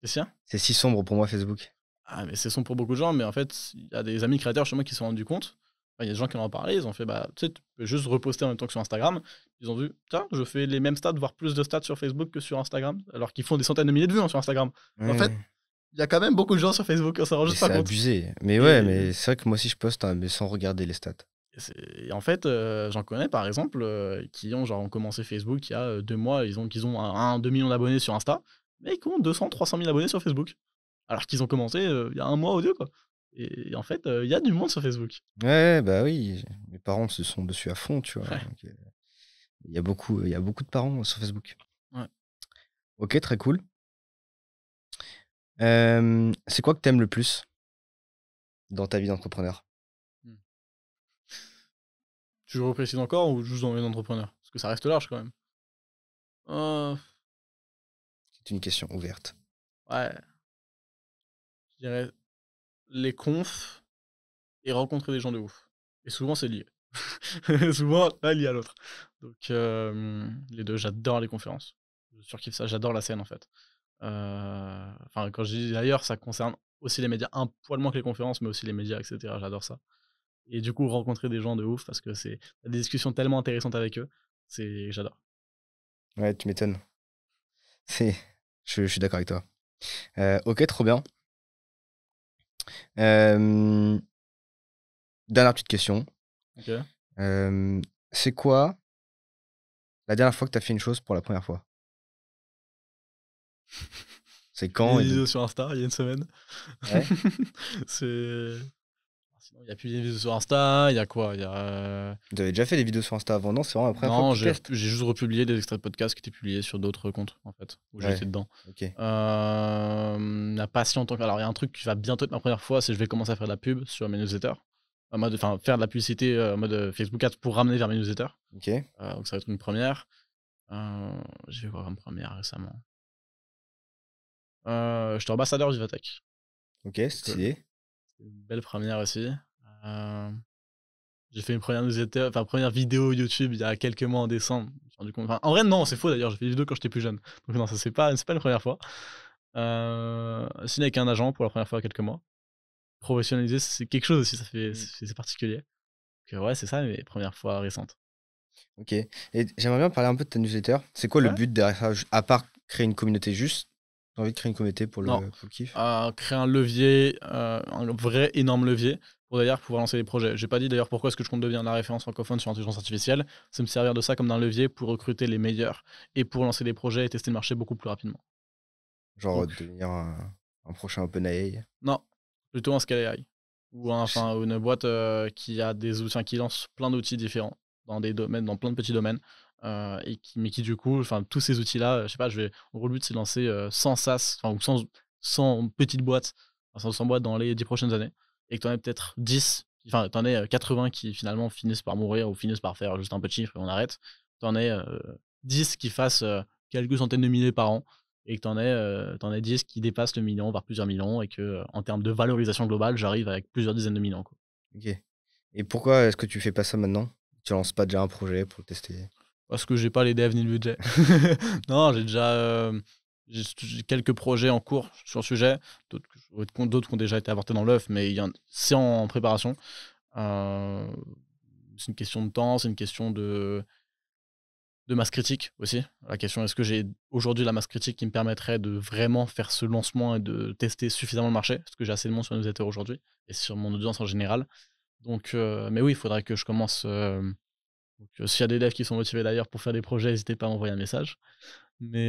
C'est sûr? C'est si sombre pour moi, Facebook. Ah, mais c'est son pour beaucoup de gens, mais en fait, il y a des amis créateurs chez moi qui se sont rendus compte. Enfin, il y a des gens qui en ont parlé, ils ont fait, bah, tu sais, tu peux juste reposter en même temps que sur Instagram. Ils ont vu, tiens, je fais les mêmes stats, voire plus de stats sur Facebook que sur Instagram, alors qu'ils font des centaines de milliers de vues, hein, sur Instagram. En fait, Ouais, il y a quand même beaucoup de gens sur Facebook, on s'en rend mais juste pas c'est compte. abusé. Mais ouais, Et, mais c'est vrai que moi aussi je poste, hein, mais sans regarder les stats. et en fait, j'en connais par exemple qui ont genre commencé Facebook il y a 2 mois, qu'ils ont 2 millions d'abonnés sur Insta, mais qui ont 200, 300 000 abonnés sur Facebook. Alors qu'ils ont commencé il y a 1 mois ou 2, quoi. Et en fait, il y a du monde sur Facebook. Ouais, bah oui, mes parents se sont dessus à fond, tu vois. Ouais. Donc, il y a beaucoup de parents sur Facebook. Ouais. Ok, très cool. C'est quoi que t'aimes le plus dans ta vie d'entrepreneur? Mmh. Tu reprécises encore ou juste dans les entrepreneurs? Parce que ça reste large quand même. Heu, C'est une question ouverte. ouais, je dirais les confs et rencontrer des gens de ouf. Et souvent c'est lié. Souvent l'un lié à l'autre. Donc les 2, j'adore les conférences. Je surkiffe ça, j'adore la scène en fait. Enfin quand je dis d'ailleurs, ça concerne aussi les médias, un poil moins que les conférences, mais aussi les médias et cetera, j'adore ça. Et du coup rencontrer des gens de ouf parce que c'est des discussions tellement intéressantes avec eux, j'adore. Ouais, tu m'étonnes. C'est, je suis d'accord avec toi. Ok, trop bien. Euh, Dernière petite question. OK. Euh, c'est quoi la dernière fois que t'as fait une chose pour la première fois? C'est Publier quand des et vidéos sur Insta il y a une semaine. Ouais. C'est Sinon il y a plus des vidéos sur Insta, il y a quoi? Il y a, Vous avez déjà fait des vidéos sur Insta avant, non? C'est vraiment la première fois que non, tu testes? j'ai juste republié des extraits de podcasts qui étaient publiés sur d'autres comptes, en fait, où Ouais, j'étais dedans. ok. Il y a pas si longtemps alors il y a un truc qui va bientôt être ma première fois, c'est que je vais commencer à faire de la pub sur mes newsletters. En mode enfin faire de la publicité, en mode, Facebook Ads pour ramener vers mes newsletters. Ok, Donc ça va être une première. J'ai eu quoi comme première récemment? J'étais ambassadeur Vivatech, ok, donc stylé. c'était une belle première aussi. J'ai fait une première newsletter, enfin première vidéo YouTube il y a quelques mois en décembre. Je me suis rendu compte. Enfin, en vrai, non, c'est faux d'ailleurs. J'ai fait des vidéos quand j'étais plus jeune. Donc non, ça c'est pas la première fois. Signé avec un agent pour la première fois il y a quelques mois. Professionnalisé, c'est quelque chose aussi. Mm. C'est particulier. Donc, ouais, c'est ça mes premières fois récentes. Ok. Et j'aimerais bien parler un peu de ta newsletter. C'est quoi le Ouais. but derrière ça? À part créer une communauté juste, j'ai envie de créer une communauté Non. pour le kiff. Créer un levier, un vrai énorme levier pour d'ailleurs pouvoir lancer des projets. J'ai pas dit d'ailleurs pourquoi est-ce que je compte devenir la référence francophone sur l'intelligence artificielle. C'est me servir de ça comme d'un levier pour recruter les meilleurs et pour lancer des projets et tester le marché beaucoup plus rapidement. Genre Donc devenir un prochain OpenAI. non, plutôt un Scale AI ou Je- enfin une boîte, qui a des outils, enfin, qui lance plein d'outils différents dans des domaines, dans plein de petits domaines, mais qui du coup, enfin tous ces outils-là, je sais pas, en gros le but c'est de lancer, 100 SaaS, enfin ou 100 petites boîtes, enfin 100 boîtes dans les 10 prochaines années et que tu en aies peut-être 10, enfin tu en aies, 80 qui finalement finissent par mourir ou finissent par faire juste un peu de chiffre et on arrête. Tu en aies, 10 qui fassent, quelques centaines de milliers par an et que tu en aies 10 qui dépassent le million, voire plusieurs millions et que, en termes de valorisation globale, j'arrive avec plusieurs dizaines de millions, quoi. Ok. Et pourquoi est-ce que tu fais pas ça maintenant? Tu lances pas déjà un projet pour le tester? Parce que j'ai pas les devs ni le budget. Non, j'ai déjà, j'ai quelques projets en cours sur le sujet, d'autres qui ont déjà été avortés dans l'œuf, mais c'est en préparation. Heu, c'est une question de temps, c'est une question de masse critique aussi. La question, est-ce que j'ai aujourd'hui la masse critique qui me permettrait de vraiment faire ce lancement et de tester suffisamment le marché? Parce que j'ai assez de monde sur les newsletters aujourd'hui et sur mon audience en général. Donc mais oui, il faudrait que je commence, Donc, s'il y a des devs qui sont motivés d'ailleurs pour faire des projets, n'hésitez pas à m'envoyer un message. Mais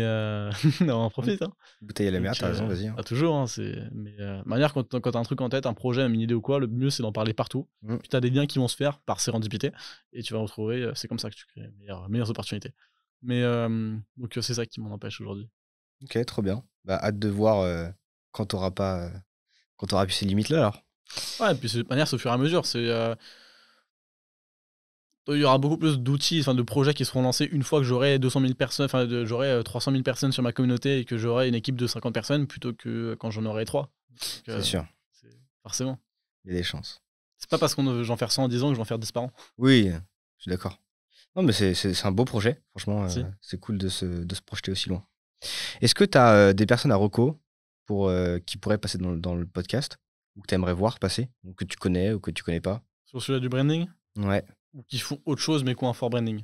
non, on en profite. Hein. Bouteille à la mer, Donc, t'as raison, vas-y. Hein. pas toujours. Hein, mais de manière, quand t'as un truc en tête, un projet, une idée ou quoi, le mieux c'est d'en parler partout. Puis t'as des liens qui vont se faire par sérendipité et tu vas retrouver. C'est comme ça que tu crées les meilleures opportunités. Mais donc c'est ça qui m'en empêche aujourd'hui. Ok, trop bien. Bah, hâte de voir quand t'auras pas, quand t'auras pu ces limites-là alors. Ouais, et puis de manière, c'est au fur et à mesure. Il y aura beaucoup plus d'outils, enfin de projets qui seront lancés une fois que j'aurai 200 000 personnes, enfin j'aurai 300 000 personnes sur ma communauté et que j'aurai une équipe de 50 personnes plutôt que quand j'en aurai 3. C'est sûr, Forcément. il y a des chances. C'est pas parce qu'on j'en faire 100 en 10 ans que je vais en faire 10 par an. Oui, je suis d'accord. Non, mais c'est un beau projet. Franchement, Si. c'est cool de se projeter aussi loin. Est-ce que tu as des personnes à reco qui pourraient passer dans le podcast ou que tu aimerais voir passer, ou que tu connais ou que tu connais pas? Sur le sujet du branding Ouais, ou qui font autre chose mais qui ont un fort branding.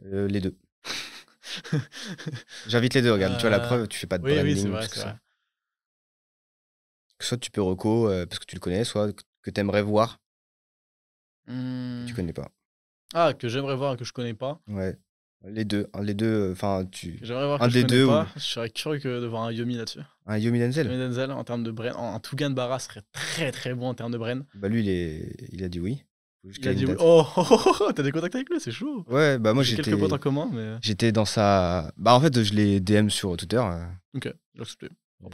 les deux. J'invite les deux, regarde. Tu vois la preuve, tu fais pas de Oui, branding. c'est ou vrai, tout c'est ça. vrai. Soit tu peux reco parce que tu le connais, soit que tu aimerais voir que tu connais pas. Ah, que j'aimerais voir et que je connais pas. Ouais, les deux. Enfin, Que j'aimerais voir un que je des connais deux pas. ou Je serais curieux de voir un Yomi là-dessus. un Yomi Denzel. Yomi Denzel, en termes de brand, un Tougan Barra serait très très bon en termes de brand. Bah lui, il a dit oui. Faut juste Il a qu'il y ait dit une oui. date. Oh, t'as des contacts avec lui, c'est chaud. Ouais, bah moi J'ai quelques potes en commun, mais. j'étais dans sa. Bah en fait, je l'ai DM sur Twitter. Ok, j'accepte. donc,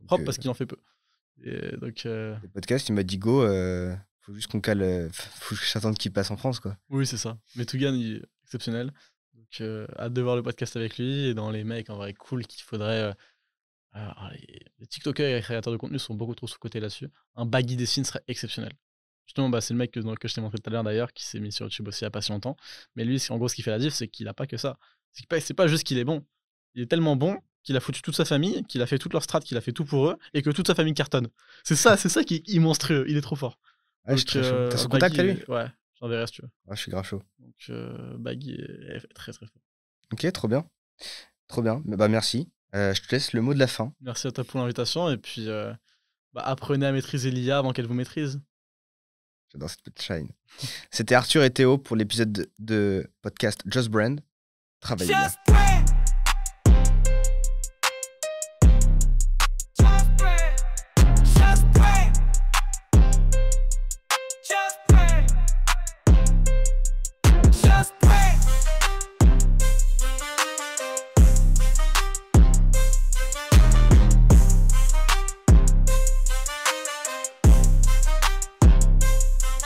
Propre parce qu'il en fait peu. Et donc, le podcast, il m'a dit go, faut juste qu'on cale, faut que j'attende qu'il passe en France, quoi. oui, c'est ça. Mais Tougan, il est exceptionnel. Donc, hâte de voir le podcast avec lui. Et dans les mecs, en vrai, cool qu'il faudrait. Les TikTokers et les créateurs de contenu sont beaucoup trop sous-cotés là-dessus. Un Baggy Dessine serait exceptionnel. Justement, c'est le mec que je t'ai montré tout à l'heure d'ailleurs, qui s'est mis sur YouTube aussi il n'y a pas si longtemps. Mais lui, en gros, ce qui fait la diff, c'est qu'il a pas que ça. C'est pas juste qu'il est bon. Il est tellement bon qu'il a foutu toute sa famille, qu'il a fait toute leur strat, qu'il a fait tout pour eux, et que toute sa famille cartonne. C'est ça qui est monstrueux. Il est trop fort. Ouais, je suis très chaud. T'as son contact à lui? Ouais, j'enverrai si tu veux. Ouais, je suis grave chaud. Donc, Baggy est très très fort. Ok, trop bien. Trop bien. Bah merci. Je te laisse le mot de la fin. Merci à toi pour l'invitation, et puis apprenez à maîtriser l'IA avant qu'elle vous maîtrise. J'adore cette petite shine. C'était Arthur et Théo pour l'épisode de podcast Just Brand. Travaillez bien.